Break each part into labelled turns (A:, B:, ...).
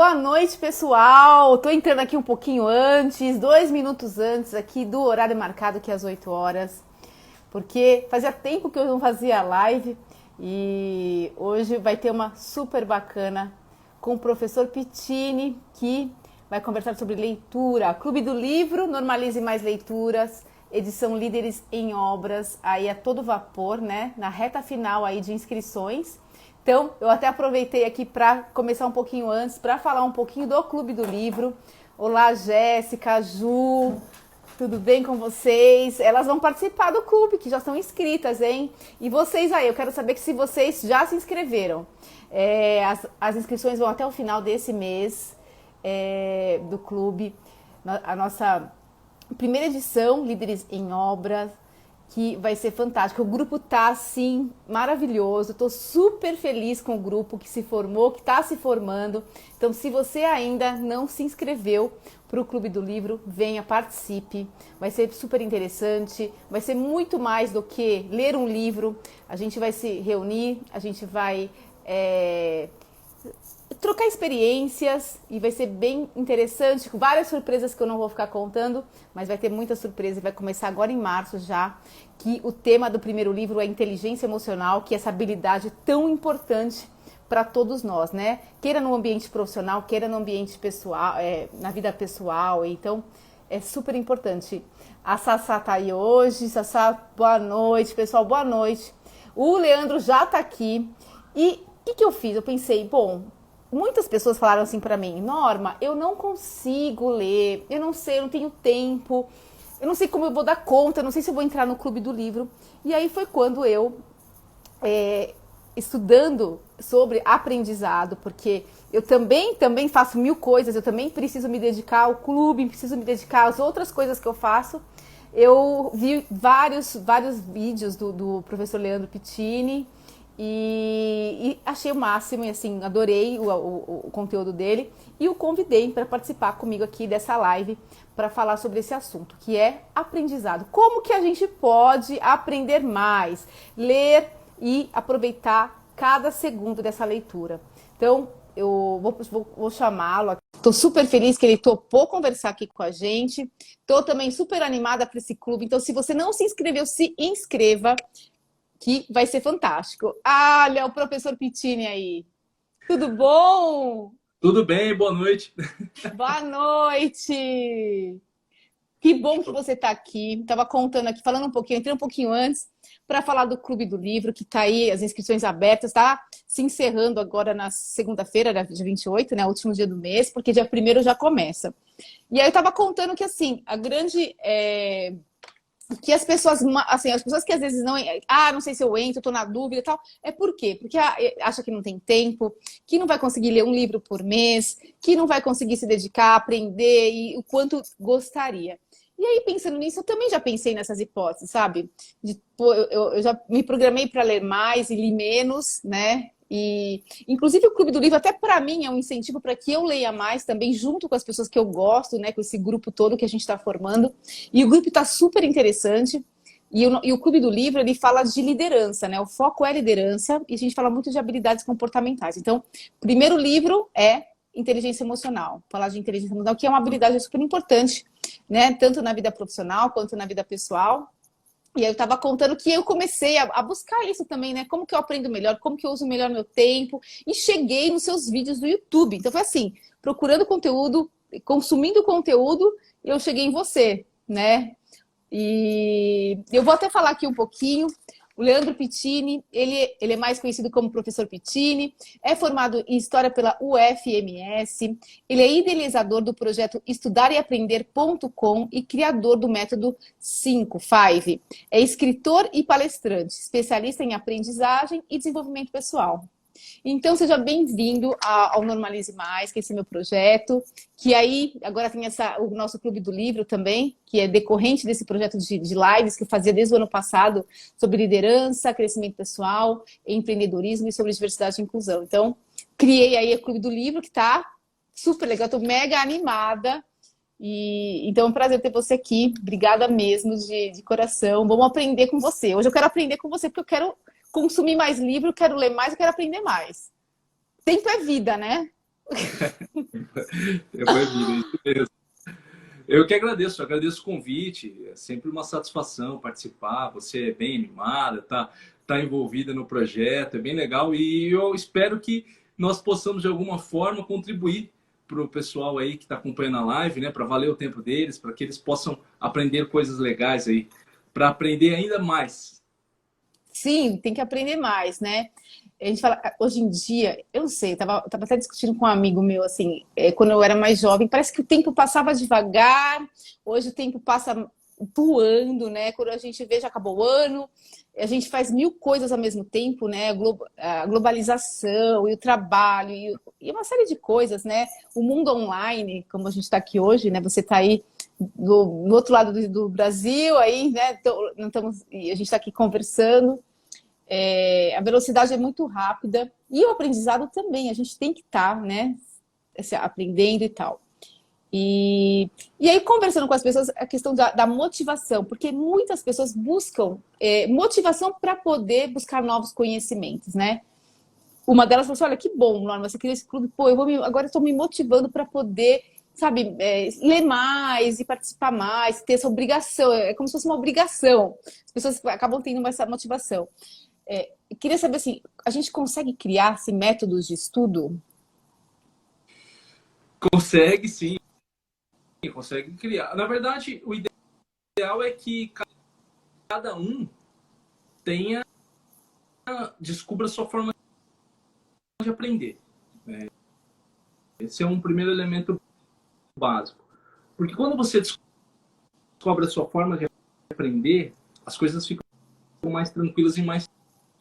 A: Boa noite, pessoal. Tô entrando aqui um pouquinho antes, 2 minutos antes aqui do horário marcado, que é às 8 horas, porque fazia tempo que eu não fazia live e hoje vai ter uma super bacana com o professor Pittini, que vai conversar sobre leitura, Clube do Livro, Normalize Mais Leituras, edição Líderes em Obras, aí a todo vapor, né? Na reta final aí de inscrições. Então, eu até aproveitei aqui para começar um pouquinho antes, para falar um pouquinho do Clube do Livro. Olá, Jéssica, Ju, tudo bem com vocês? Elas vão participar do clube, que já estão inscritas, hein? E vocês aí, eu quero saber se vocês já se inscreveram. As inscrições vão até o final desse mês do clube. A nossa primeira edição, Líderes em Obras, que vai ser fantástico. O grupo tá, assim, maravilhoso. Tô super feliz com o grupo que se formou, que tá se formando. Então, se você ainda não se inscreveu para o Clube do Livro, venha, participe. Vai ser super interessante. Vai ser muito mais do que ler um livro. A gente vai se reunir, a gente vai trocar experiências e vai ser bem interessante, com várias surpresas que eu não vou ficar contando, mas vai ter muita surpresa e vai começar agora em março já, que o tema do primeiro livro é inteligência emocional, que é essa habilidade tão importante para todos nós, né? Queira no ambiente profissional, queira no ambiente pessoal, na vida pessoal, então é super importante. A Sassá tá aí hoje. Sassá, boa noite, pessoal, boa noite. O Leandro já tá aqui. E o que eu fiz? Eu pensei, bom, muitas pessoas falaram assim pra mim: Norma, eu não consigo ler, eu não sei, eu não tenho tempo, eu não sei como eu vou dar conta, eu não sei se eu vou entrar no Clube do Livro. E aí foi quando eu, estudando sobre aprendizado, porque eu também faço mil coisas, eu também preciso me dedicar ao clube, preciso me dedicar às outras coisas que eu faço. Eu vi vários vídeos do professor Leandro Pittini, e achei o máximo, e assim, adorei o conteúdo dele e o convidei para participar comigo aqui dessa live para falar sobre esse assunto, que é aprendizado. Como que a gente pode aprender mais, ler e aproveitar cada segundo dessa leitura. Então, eu vou chamá-lo. Estou super feliz que ele topou conversar aqui com a gente. Estou também super animada para esse clube. Então, se você não se inscreveu, se inscreva, que vai ser fantástico. Olha o professor Pittini aí. Tudo bom?
B: Tudo bem, boa noite.
A: Boa noite! Que bom que você está aqui. Estava contando aqui, falando um pouquinho, entrei um pouquinho antes para falar do Clube do Livro, que está aí, as inscrições abertas, está se encerrando agora na segunda-feira, dia 28, né, último dia do mês, porque dia 1º já começa. E aí eu estava contando que, assim, a grande... que as pessoas que às vezes não sei se eu entro, estou na dúvida e tal, é por quê? Porque acha que não tem tempo, que não vai conseguir ler um livro por mês, que não vai conseguir se dedicar, aprender e o quanto gostaria. E aí, pensando nisso, eu também já pensei nessas hipóteses, sabe? Eu já me programei para ler mais e li menos, né? E, inclusive, o Clube do Livro, até para mim, é um incentivo para que eu leia mais também, junto com as pessoas que eu gosto, né? Com esse grupo todo que a gente está formando. E o grupo está super interessante. E o Clube do Livro, ele fala de liderança, né? O foco é liderança e a gente fala muito de habilidades comportamentais. Então, o primeiro livro é inteligência emocional. Falar de inteligência emocional, que é uma habilidade super importante, né? Tanto na vida profissional quanto na vida pessoal. E aí eu estava contando que eu comecei a buscar isso também, né? Como que eu aprendo melhor, como que eu uso melhor meu tempo. E cheguei nos seus vídeos do YouTube. Então foi assim, procurando conteúdo, consumindo conteúdo, e eu cheguei em você, né? E eu vou até falar aqui um pouquinho. O Leandro Pittini, ele é mais conhecido como professor Pittini, é formado em História pela UFMS, ele é idealizador do projeto estudareaprender.com e criador do método 5. É escritor e palestrante, especialista em aprendizagem e desenvolvimento pessoal. Então, seja bem-vindo ao Normalize Mais, que é esse meu projeto, que aí agora tem o nosso Clube do Livro também, que é decorrente desse projeto de lives que eu fazia desde o ano passado sobre liderança, crescimento pessoal, empreendedorismo e sobre diversidade e inclusão. Então, criei aí o Clube do Livro, que está super legal, estou mega animada. Então é um prazer ter você aqui. Obrigada mesmo, de coração. Vamos aprender com você. Hoje eu quero aprender com você, porque eu quero consumir mais livro, quero ler mais, eu quero aprender mais. Tempo é vida, né?
B: Foi vida, isso mesmo. Eu que agradeço o convite. É sempre uma satisfação participar. Você é bem animada, tá envolvida no projeto, é bem legal. E eu espero que nós possamos, de alguma forma, contribuir para o pessoal aí que está acompanhando a live, né? Para valer o tempo deles, para que eles possam aprender coisas legais aí, para aprender ainda mais.
A: Sim, tem que aprender mais, né? A gente fala, hoje em dia, eu não sei, tava até discutindo com um amigo meu, assim, quando eu era mais jovem, parece que o tempo passava devagar, hoje o tempo passa voando, né? Quando a gente vê, já acabou o ano, a gente faz mil coisas ao mesmo tempo, né? A globalização e o trabalho e uma série de coisas, né? O mundo online, como a gente está aqui hoje, né? Você está aí do outro lado do Brasil, aí, né? E a gente está aqui conversando. A velocidade é muito rápida e o aprendizado também, a gente tem que estar, né, aprendendo e tal. E aí, conversando com as pessoas, a questão da motivação, porque muitas pessoas buscam motivação para poder buscar novos conhecimentos, né? Uma delas falou assim: olha, que bom, Norma, você criou esse clube, pô, agora eu estou me motivando para poder, sabe, ler mais e participar mais, ter essa obrigação, é como se fosse uma obrigação. As pessoas acabam tendo essa motivação. Queria saber assim, a gente consegue criar assim, métodos de estudo?
B: Consegue, sim, consegue criar. Na verdade, o ideal é que cada um tenha, descubra a sua forma de aprender. Esse é um primeiro elemento básico. Porque quando você descobre a sua forma de aprender, as coisas ficam mais tranquilas e mais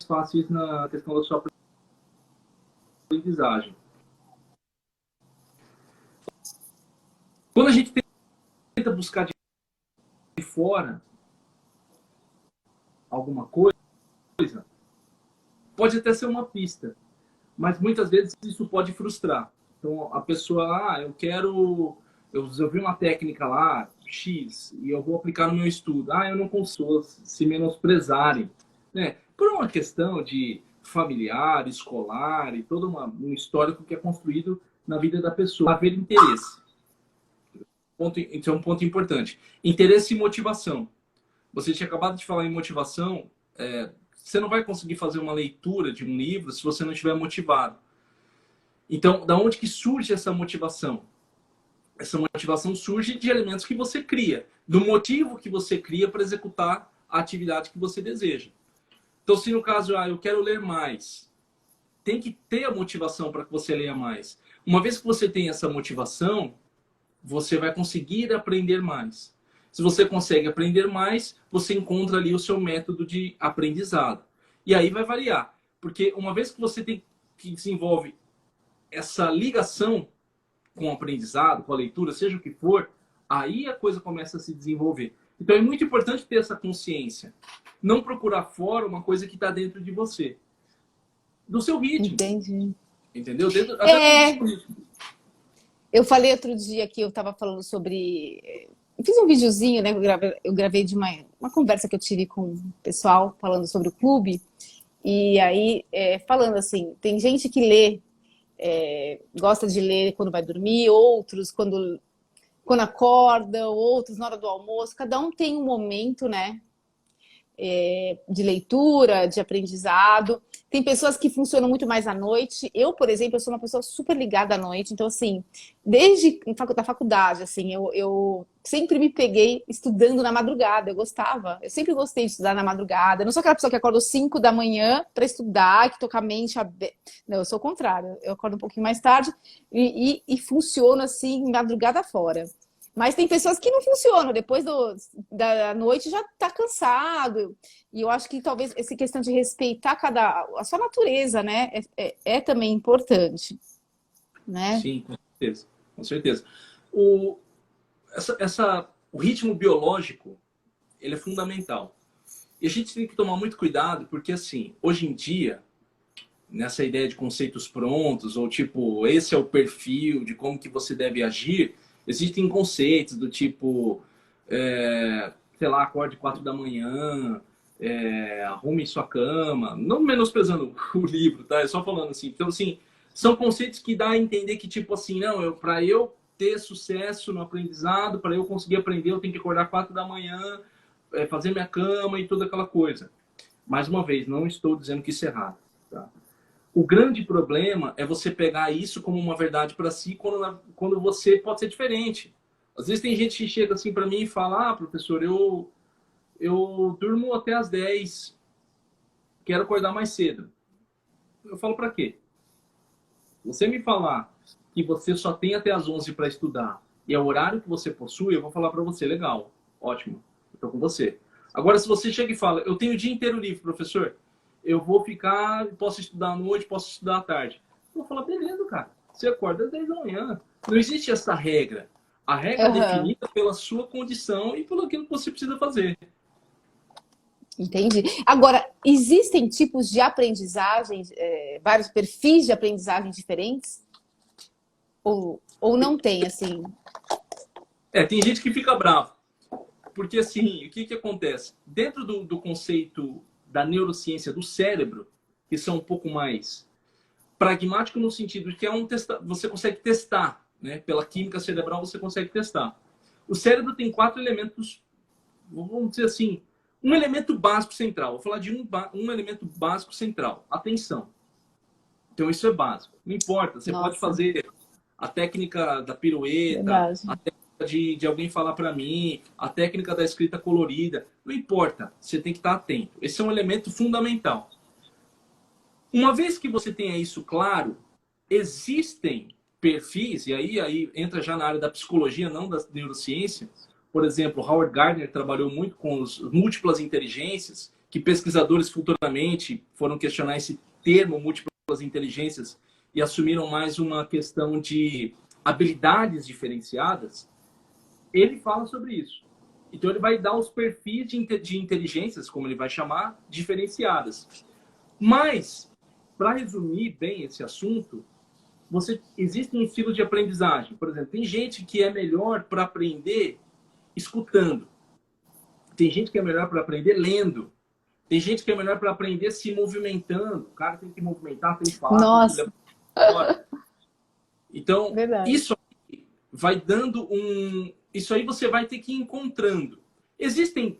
B: fáceis na questão da sua aprendizagem. Quando a gente tenta buscar de fora alguma coisa, pode até ser uma pista, mas muitas vezes isso pode frustrar. Então a pessoa, eu vi uma técnica lá, X, e eu vou aplicar no meu estudo. Eu não consigo se menosprezarem, né? Por uma questão de familiar, escolar e todo um histórico que é construído na vida da pessoa. Haver interesse. Isso é um ponto importante. Interesse e motivação. Você tinha acabado de falar em motivação. Você não vai conseguir fazer uma leitura de um livro se você não estiver motivado. Então, da onde que surge essa motivação? Essa motivação surge de elementos que você cria, do motivo que você cria para executar a atividade que você deseja. Então, se no caso, eu quero ler mais, tem que ter a motivação para que você leia mais. Uma vez que você tem essa motivação, você vai conseguir aprender mais. Se você consegue aprender mais, você encontra ali o seu método de aprendizado. E aí vai variar. Porque uma vez que você desenvolve essa ligação com o aprendizado, com a leitura, seja o que for, aí a coisa começa a se desenvolver. Então é muito importante ter essa consciência. Não procurar fora uma coisa que está dentro de você. Do seu ritmo.
A: Entendi.
B: Entendeu? Até do seu ritmo.
A: Eu falei outro dia que eu estava falando sobre. Eu fiz um videozinho, né? Eu gravei de uma conversa que eu tive com o pessoal falando sobre o clube. E aí, falando assim, tem gente que lê, gosta de ler quando vai dormir, outros quando acorda, outros na hora do almoço. Cada um tem um momento, né? De leitura, de aprendizado. Tem pessoas que funcionam muito mais à noite. Eu, por exemplo, eu sou uma pessoa super ligada à noite. Então, assim, desde da faculdade, assim, eu sempre me peguei estudando na madrugada. Eu gostava. Eu sempre gostei de estudar na madrugada. Eu não sou aquela pessoa que acorda às 5 da manhã para estudar, que toca a mente aberta. Não, eu sou o contrário. Eu acordo um pouquinho mais tarde e funciono, assim, madrugada fora. Mas tem pessoas que não funcionam, depois da noite já está cansado. E eu acho que talvez essa questão de respeitar a sua natureza, né, é também importante, né?
B: Sim, com certeza. Com certeza. O, o ritmo biológico, ele é fundamental. E a gente tem que tomar muito cuidado, porque assim, hoje em dia, nessa ideia de conceitos prontos, ou tipo, esse é o perfil de como que você deve agir, existem conceitos do tipo, sei lá, acorde 4 da manhã, arrume sua cama, não menosprezando o livro, tá? É só falando assim. Então, assim, São conceitos que dá a entender que, tipo assim, não, para eu ter sucesso no aprendizado, para eu conseguir aprender, eu tenho que acordar 4 da manhã, fazer minha cama e toda aquela coisa. Mais uma vez, não estou dizendo que isso é errado. Tá? O grande problema é você pegar isso como uma verdade para si quando você pode ser diferente. Às vezes tem gente que chega assim para mim e fala, professor, eu durmo até às 10, quero acordar mais cedo. Eu falo, para quê? Você me falar que você só tem até às 11 para estudar e é o horário que você possui, eu vou falar para você, legal, ótimo, estou com você. Agora, se você chega e fala, eu tenho o dia inteiro livre, professor, eu vou ficar, posso estudar à noite, posso estudar à tarde. Eu vou falar, beleza, cara, você acorda às 10 da manhã. Não existe essa regra. A regra é definida pela sua condição e pelo aquilo que você precisa fazer.
A: Entendi. Agora, existem tipos de aprendizagem, vários perfis de aprendizagem diferentes? Ou não tem, assim?
B: Tem gente que fica bravo. Porque, assim, o que acontece? Dentro do conceito da neurociência do cérebro, que são um pouco mais pragmático no sentido de que você consegue testar, né? Pela química cerebral, você consegue testar. O cérebro tem 4 elementos, vamos dizer assim, um elemento básico central. Vou falar de um elemento básico central, atenção. Então, isso é básico. Não importa, você pode fazer a técnica da pirueta, a técnica de alguém falar para mim, a técnica da escrita colorida. Não importa, você tem que estar atento. Esse é um elemento fundamental. Uma vez que você tenha isso claro, existem perfis, e aí entra já na área da psicologia, não da neurociência. Por exemplo, Howard Gardner trabalhou muito com as múltiplas inteligências, que pesquisadores futuramente foram questionar esse termo, múltiplas inteligências, e assumiram mais uma questão de habilidades diferenciadas. Ele fala sobre isso. Então, ele vai dar os perfis de inteligências, como ele vai chamar, diferenciadas. Mas, para resumir bem esse assunto, existe um estilo de aprendizagem. Por exemplo, tem gente que é melhor para aprender escutando. Tem gente que é melhor para aprender lendo. Tem gente que é melhor para aprender se movimentando. O cara tem que movimentar, tem que falar.
A: Nossa!
B: Então,
A: Verdade.
B: isso vai dando Isso aí você vai ter que ir encontrando. Existem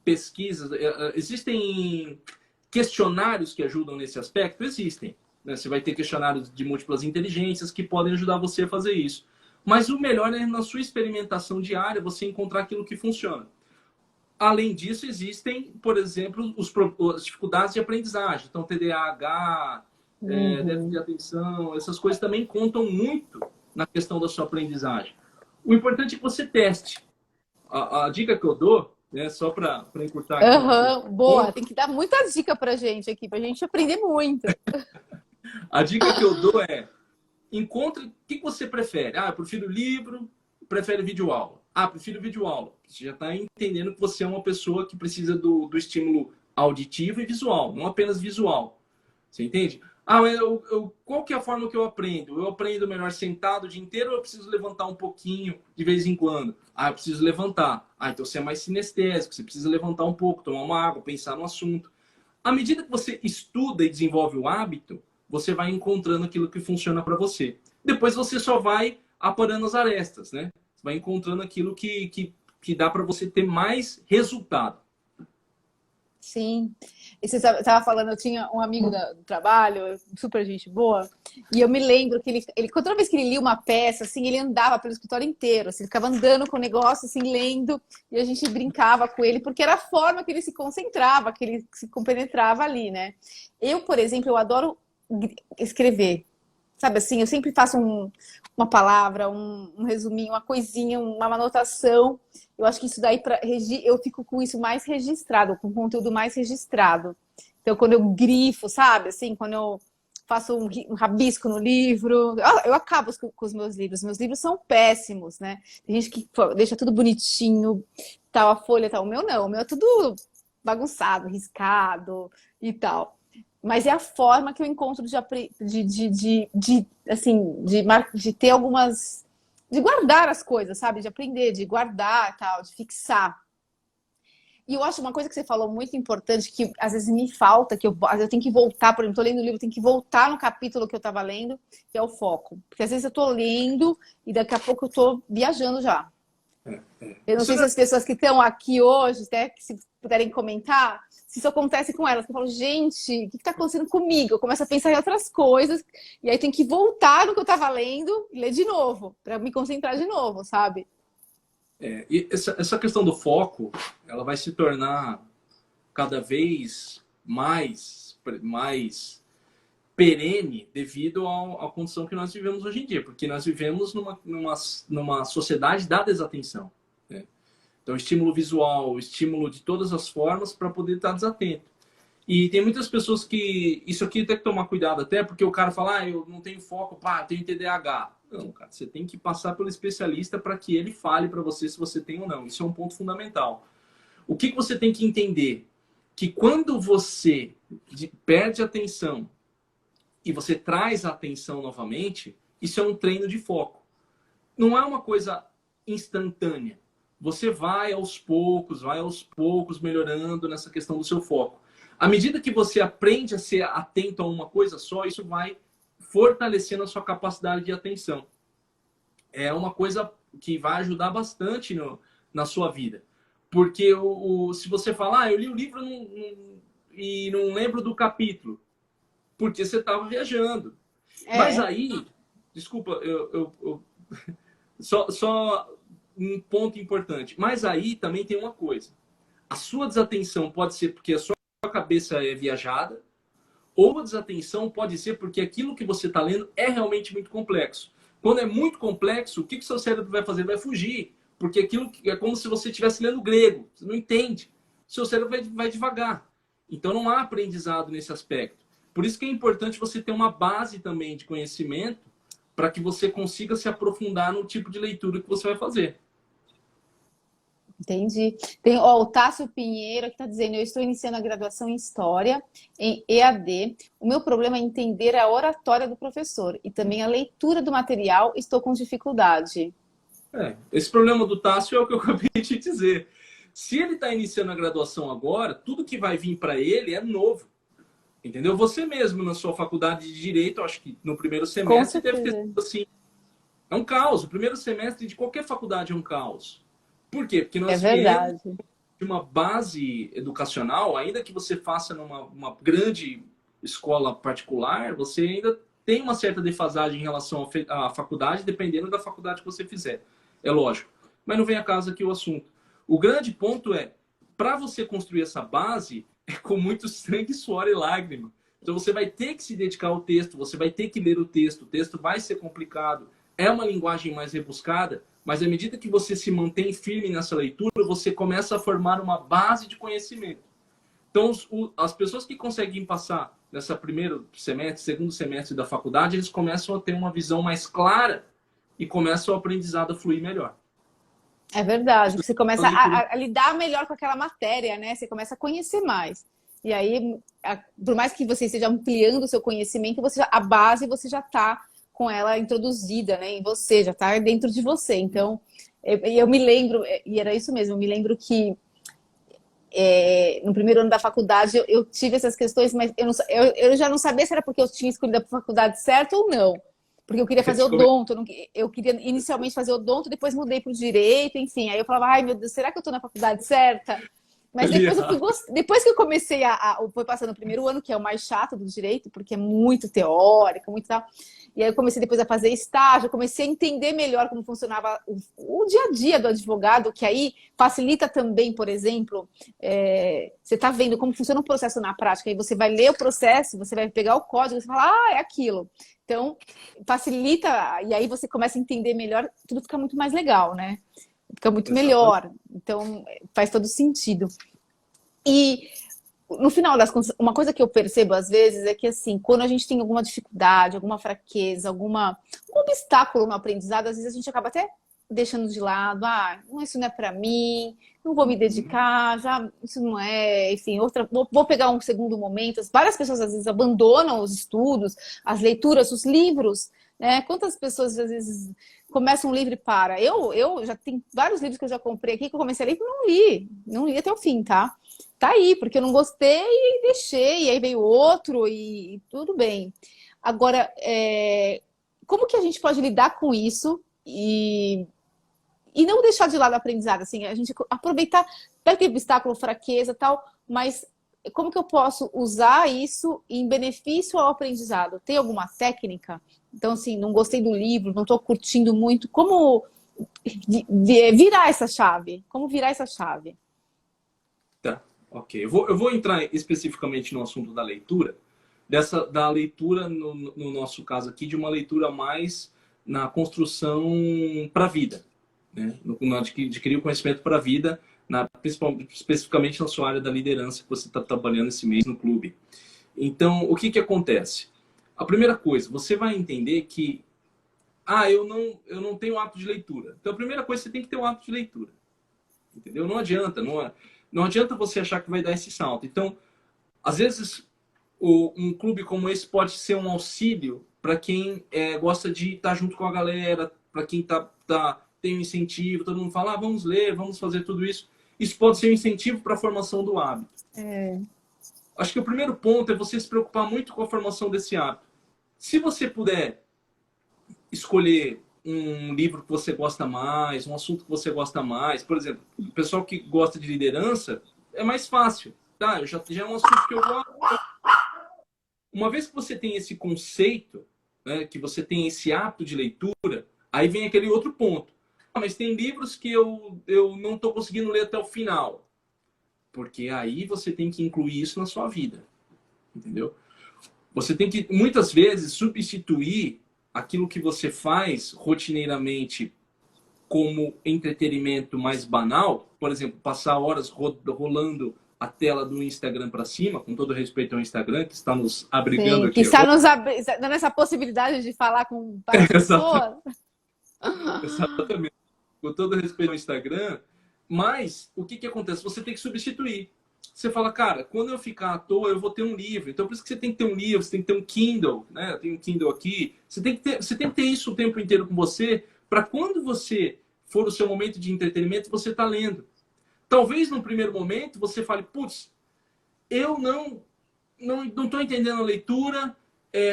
B: pesquisas, existem questionários que ajudam nesse aspecto? Existem. Né? Você vai ter questionários de múltiplas inteligências que podem ajudar você a fazer isso. Mas o melhor é, na sua experimentação diária, você encontrar aquilo que funciona. Além disso, existem, por exemplo, as dificuldades de aprendizagem. Então, TDAH, déficit de atenção, essas coisas também contam muito na questão da sua aprendizagem. O importante é que você teste. A dica que eu dou, né, só para encurtar aqui.
A: Boa, tem que dar muita dica para gente aqui, para a gente aprender muito.
B: A dica que eu dou é: encontre o que você prefere. Eu prefiro livro, prefere videoaula. Prefiro videoaula. Você já está entendendo que você é uma pessoa que precisa do estímulo auditivo e visual, não apenas visual. Você entende? Qual que é a forma que eu aprendo? Eu aprendo melhor sentado o dia inteiro ou eu preciso levantar um pouquinho de vez em quando? Eu preciso levantar. Então você é mais sinestésico, você precisa levantar um pouco, tomar uma água, pensar no assunto. À medida que você estuda e desenvolve o hábito, você vai encontrando aquilo que funciona para você. Depois você só vai aparando as arestas, né? Você vai encontrando aquilo que dá para você ter mais resultado.
A: Sim. E você estava falando, eu tinha um amigo do trabalho, super gente boa, e eu me lembro que ele toda vez que ele lia uma peça, assim, ele andava pelo escritório inteiro, assim, ficava andando com o negócio, assim, lendo, e a gente brincava com ele, porque era a forma que ele se concentrava, que ele se compenetrava ali, né? Eu, por exemplo, eu adoro escrever. Sabe assim, eu sempre faço uma palavra, um resuminho, uma coisinha, uma anotação. Eu acho que isso daí, eu fico com isso mais registrado, com conteúdo mais registrado. Então, quando eu grifo, sabe? Assim, quando eu faço um rabisco no livro, eu acabo com os meus livros. Meus livros são péssimos, né? Tem gente que deixa tudo bonitinho, tal, a folha, tal. O meu não, o meu é tudo bagunçado, riscado e tal. Mas é a forma que eu encontro de ter algumas... De guardar as coisas, sabe? De aprender, de guardar, tal, de fixar. E eu acho uma coisa que você falou muito importante, que às vezes me falta, que às vezes eu tenho que voltar, por exemplo, estou lendo o livro, tenho que voltar no capítulo que eu estava lendo, que é o foco. Porque às vezes eu estou lendo e daqui a pouco eu estou viajando já. Eu não sei se as pessoas que estão aqui hoje, até que se puderem comentar, se isso acontece com elas. Eu falo, gente, o que está acontecendo comigo? Eu começo a pensar em outras coisas, e aí tem que voltar no que eu estava lendo e ler de novo, para me concentrar de novo, sabe?
B: E essa questão do foco, ela vai se tornar cada vez mais perene devido à condição que nós vivemos hoje em dia, porque nós vivemos numa sociedade da desatenção, né? Então, estímulo visual, estímulo de todas as formas para poder estar desatento. E tem muitas pessoas que... Isso aqui tem que tomar cuidado até, porque o cara fala, eu não tenho foco, eu tenho TDAH. Não, cara, você tem que passar pelo especialista para que ele fale para você se você tem ou não. Isso é um ponto fundamental. O que você tem que entender? Que quando você perde a atenção e você traz a atenção novamente, isso é um treino de foco. Não é uma coisa instantânea. Você vai aos poucos melhorando nessa questão do seu foco. À medida que você aprende a ser atento a uma coisa só, isso vai fortalecendo a sua capacidade de atenção. É uma coisa que vai ajudar bastante na sua vida. Porque se você falar, eu li o livro e não lembro do capítulo, porque você estava viajando. Mas aí, desculpa, só um ponto importante. Mas aí também tem uma coisa. A sua desatenção pode ser porque a sua cabeça é viajada, ou a desatenção pode ser porque aquilo que você está lendo é realmente muito complexo. Quando é muito complexo, o que o seu cérebro vai fazer? Vai fugir. Porque aquilo é como se você estivesse lendo grego. Você não entende. O seu cérebro vai devagar. Então não há aprendizado nesse aspecto. Por isso que é importante você ter uma base também de conhecimento para que você consiga se aprofundar no tipo de leitura que você vai fazer.
A: Entendi. Tem o Tássio Pinheiro que está dizendo, eu estou iniciando a graduação em História, em EAD. O meu problema é entender a oratória do professor e também a leitura do material, estou com dificuldade.
B: Esse problema do Tássio é o que eu acabei de dizer. Se ele está iniciando a graduação agora, tudo que vai vir para ele é novo. Entendeu? Você mesmo, na sua faculdade de Direito, acho que no primeiro semestre deve ter sido assim. É um caos. O primeiro semestre de qualquer faculdade é um caos. Por quê? Porque nós viemos de uma base educacional, ainda que você faça numa grande escola particular, você ainda tem uma certa defasagem em relação à faculdade, dependendo da faculdade que você fizer. É lógico. Mas não vem a caso aqui o assunto. O grande ponto é, para você construir essa base, é com muito sangue, suor e lágrima. Então você vai ter que se dedicar ao texto, você vai ter que ler o texto vai ser complicado. É uma linguagem mais rebuscada, mas à medida que você se mantém firme nessa leitura, você começa a formar uma base de conhecimento. Então, as pessoas que conseguem passar nessa primeiro semestre, segundo semestre da faculdade, eles começam a ter uma visão mais clara e começam o aprendizado a fluir melhor.
A: É verdade, você começa a lidar melhor com aquela matéria, né? Você começa a conhecer mais. E aí, por mais que você esteja ampliando o seu conhecimento, a base você já está com ela introduzida, né, em você, já está dentro de você. Então, eu me lembro, e era isso mesmo, eu me lembro que no primeiro ano da faculdade eu tive essas questões, mas eu já não sabia se era porque eu tinha escolhido a faculdade certa ou não. Porque eu queria fazer odonto, eu queria inicialmente fazer odonto, depois mudei para o direito, enfim. Aí eu falava, ai meu Deus, será que eu estou na faculdade certa? Mas depois que eu comecei foi passando o primeiro ano, que é o mais chato do direito, porque é muito teórico, muito tal. E aí eu comecei depois a fazer estágio, comecei a entender melhor como funcionava o dia a dia do advogado, que aí facilita também, por exemplo, você está vendo como funciona o processo na prática, aí você vai ler o processo, você vai pegar o código, você fala, é aquilo. Então, facilita, e aí você começa a entender melhor, tudo fica muito mais legal, né? Fica muito melhor. Então, faz todo sentido. E, no final das contas, uma coisa que eu percebo às vezes é que, assim, quando a gente tem alguma dificuldade, alguma fraqueza, algum obstáculo no aprendizado, às vezes a gente acaba até deixando de lado, isso não é para mim, não vou me dedicar, já isso não é, enfim, vou pegar um segundo momento. Várias pessoas às vezes abandonam os estudos, as leituras, os livros, né? Quantas pessoas às vezes começam um livro e param? Eu já tenho vários livros que eu já comprei aqui que eu comecei a ler e não li até o fim, tá? Tá aí, porque eu não gostei e deixei, e aí veio outro e tudo bem. Agora, como que a gente pode lidar com isso e não deixar de lado o aprendizado? Assim, a gente aproveitar, vai ter obstáculo, fraqueza e tal, mas como que eu posso usar isso em benefício ao aprendizado? Tem alguma técnica? Então, assim, não gostei do livro, não estou curtindo muito. Como virar essa chave? Como virar essa chave?
B: Tá, ok. Eu vou entrar especificamente no assunto da leitura, da leitura, no nosso caso aqui, de uma leitura mais na construção para a vida, né? No adquirir o conhecimento para a vida, especificamente na sua área da liderança que você está trabalhando esse mês no clube. Então, o que acontece? A primeira coisa, você vai entender que eu não tenho hábito de leitura. Então, a primeira coisa, você tem que ter um hábito de leitura. Entendeu? Não adianta, não adianta você achar que vai dar esse salto. Então, às vezes, um clube como esse pode ser um auxílio para quem gosta de estar junto com a galera, para quem tem um incentivo, todo mundo fala, vamos ler, vamos fazer tudo isso. Isso pode ser um incentivo para a formação do hábito. Acho que o primeiro ponto é você se preocupar muito com a formação desse hábito. Se você puder escolher um livro que você gosta mais, um assunto que você gosta mais, por exemplo, o pessoal que gosta de liderança, é mais fácil, tá? Já é um assunto que eu gosto. Uma vez que você tem esse conceito, né, que você tem esse hábito de leitura, aí vem aquele outro ponto. Mas tem livros que eu não estou conseguindo ler até o final. Porque aí você tem que incluir isso na sua vida. Entendeu? Você tem que, muitas vezes, substituir aquilo que você faz rotineiramente como entretenimento mais banal. Por exemplo, passar horas rolando a tela do Instagram para cima, com todo respeito ao Instagram, que está nos abrigando aqui.
A: Que está nos dando essa possibilidade de falar com várias pessoas.
B: Exatamente. Com todo respeito ao Instagram. Mas, o que acontece? Você tem que substituir. Você fala, cara, quando eu ficar à toa, eu vou ter um livro. Então, por isso que você tem que ter um livro, você tem que ter um Kindle, né? Eu tenho um Kindle aqui. Você tem que ter isso o tempo inteiro com você, para quando você for o seu momento de entretenimento, você tá lendo. Talvez, no primeiro momento, você fale, putz, eu não tô entendendo a leitura,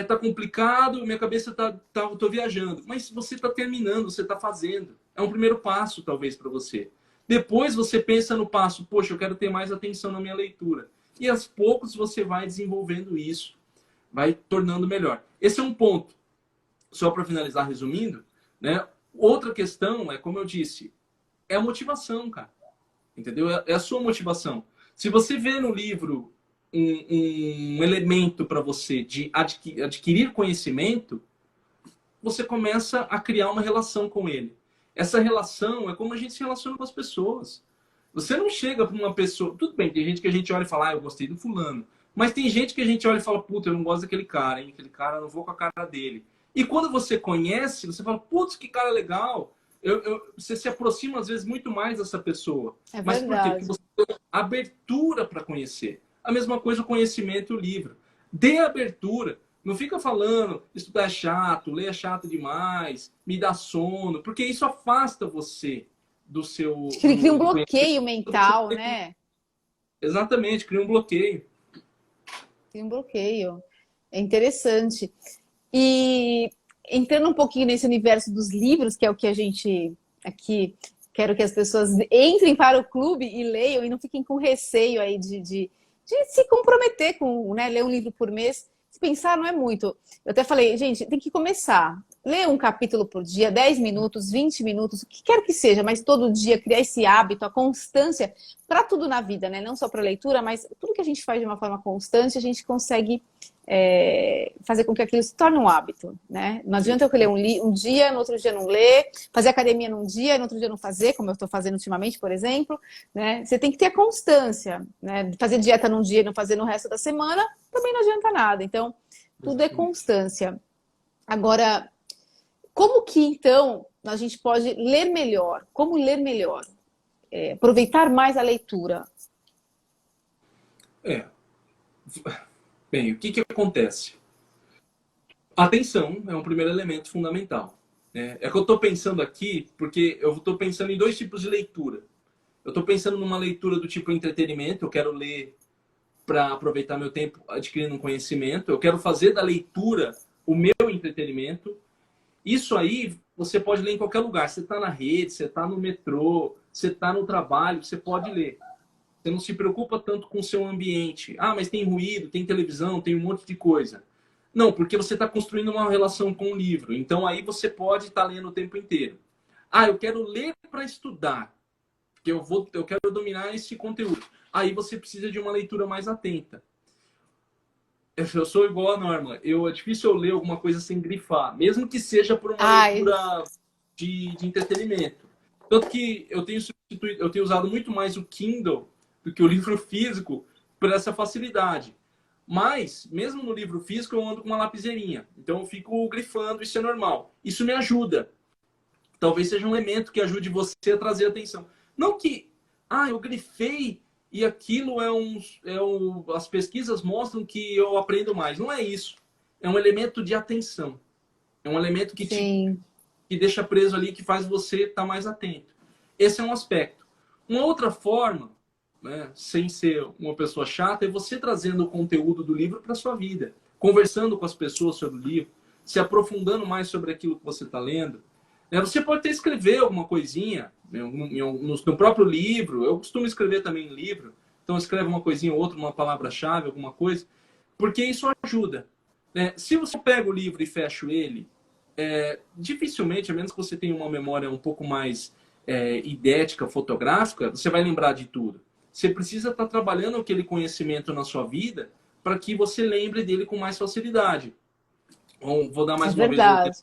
B: tá complicado, minha cabeça tô viajando. Mas você tá terminando, você tá fazendo. É um primeiro passo, talvez, para você. Depois você pensa no passo, poxa, eu quero ter mais atenção na minha leitura. E aos poucos você vai desenvolvendo isso, vai tornando melhor. Esse é um ponto. Só para finalizar, resumindo, né? Outra questão é, como eu disse, é a motivação, cara. Entendeu? É a sua motivação. Se você vê no livro um elemento para você de adquirir conhecimento, você começa a criar uma relação com ele. Essa relação é como a gente se relaciona com as pessoas. Você não chega para uma pessoa... Tudo bem, tem gente que a gente olha e fala, eu gostei do fulano. Mas tem gente que a gente olha e fala, puta, eu não gosto daquele cara, hein? Aquele cara, eu não vou com a cara dele. E quando você conhece, você fala, putz, que cara legal. Você se aproxima, às vezes, muito mais dessa pessoa.
A: É
B: Mas por quê?
A: verdade.
B: Porque você tem abertura para conhecer. A mesma coisa o conhecimento e o livro. Dê abertura. Não fica falando, estudar é chato, ler é chato demais, me dá sono, porque isso afasta você do seu...
A: Cria um bloqueio mental, né?
B: Exatamente, cria um bloqueio.
A: Cria um bloqueio. É interessante. E entrando um pouquinho nesse universo dos livros, que é o que a gente aqui... Quero que as pessoas entrem para o clube e leiam e não fiquem com receio aí de se comprometer com, né, ler um livro por mês. Se pensar, não é muito. Eu até falei, gente, tem que começar. Ler um capítulo por dia, 10 minutos, 20 minutos, o que quer que seja, mas todo dia criar esse hábito, a constância, para tudo na vida, né? Não só para leitura, mas tudo que a gente faz de uma forma constante, a gente consegue fazer com que aquilo se torne um hábito, né? Não adianta eu ler um dia, no outro dia não ler, fazer academia num dia, no outro dia não fazer, como eu estou fazendo ultimamente, por exemplo, né? Você tem que ter a constância, né? Fazer dieta num dia e não fazer no resto da semana, também não adianta nada. Então, tudo é constância. Agora, Como que, então, a gente pode ler melhor? Como ler melhor? Aproveitar mais a leitura.
B: É. Bem, o que que acontece? A atenção é um primeiro elemento fundamental. É que eu estou pensando aqui, porque eu estou pensando em dois tipos de leitura. Eu estou pensando numa leitura do tipo entretenimento, eu quero ler para aproveitar meu tempo adquirindo um conhecimento, eu quero fazer da leitura o meu entretenimento. Isso aí você pode ler em qualquer lugar. Você está na rede, você está no metrô, você está no trabalho, você pode ler. Você não se preocupa tanto com o seu ambiente. Ah, mas tem ruído, tem televisão, tem um monte de coisa. Não, porque você está construindo uma relação com o livro. Então aí você pode estar lendo o tempo inteiro. Ah, eu quero ler para estudar, porque eu quero dominar esse conteúdo. Aí você precisa de uma leitura mais atenta. Eu sou igual a Norma. É difícil eu ler alguma coisa sem grifar, mesmo que seja por uma
A: Ai,
B: leitura de entretenimento. Tanto que eu tenho usado muito mais o Kindle do que o livro físico por essa facilidade. Mas, mesmo no livro físico, eu ando com uma lapiseirinha. Então, eu fico grifando, isso é normal. Isso me ajuda. Talvez seja um elemento que ajude você a trazer atenção. Não que, eu grifei e aquilo as pesquisas mostram que eu aprendo mais. Não é isso. É um elemento de atenção. É um elemento
A: sim.
B: que deixa preso ali, que faz você estar mais atento. Esse é um aspecto. Uma outra forma, né, sem ser uma pessoa chata, é você trazendo o conteúdo do livro para sua vida, conversando com as pessoas sobre o livro, se aprofundando mais sobre aquilo que você está lendo. Você pode até escrever alguma coisinha no próprio livro. Eu costumo escrever também em livro. Então, escreve uma coisinha ou outra, uma palavra-chave, alguma coisa, porque isso ajuda. Se você pega o livro e fecha ele, dificilmente, a menos que você tenha uma memória um pouco mais idética, fotográfica, você vai lembrar de tudo. Você precisa estar trabalhando aquele conhecimento na sua vida para que você lembre dele com mais facilidade. Então, vou dar
A: É
B: mais uma vez
A: verdade.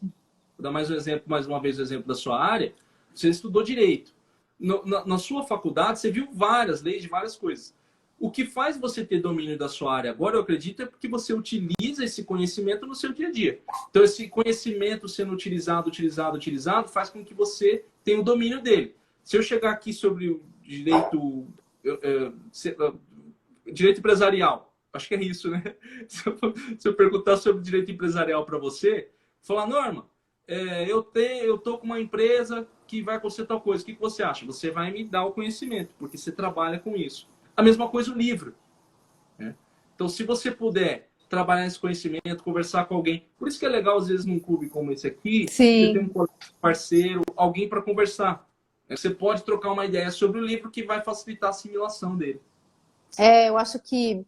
B: vou dar mais uma vez o exemplo da sua área. Você estudou direito. Na sua faculdade, você viu várias leis de várias coisas. O que faz você ter domínio da sua área agora, eu acredito, é porque você utiliza esse conhecimento no seu dia a dia. Então, esse conhecimento sendo utilizado, faz com que você tenha o domínio dele. Se eu chegar aqui sobre o direito, direito empresarial, acho que é isso, né? Se eu perguntar sobre direito empresarial para você, falar, Norma, eu tô com uma empresa que vai acontecer tal coisa. O que você acha? Você vai me dar o conhecimento, porque você trabalha com isso. A mesma coisa o livro. Né? Então, se você puder trabalhar esse conhecimento, conversar com alguém. Por isso que é legal, às vezes, num clube como esse aqui, você tem
A: Sim.
B: um parceiro, alguém para conversar. Você pode trocar uma ideia sobre o livro que vai facilitar a assimilação dele.
A: Eu acho que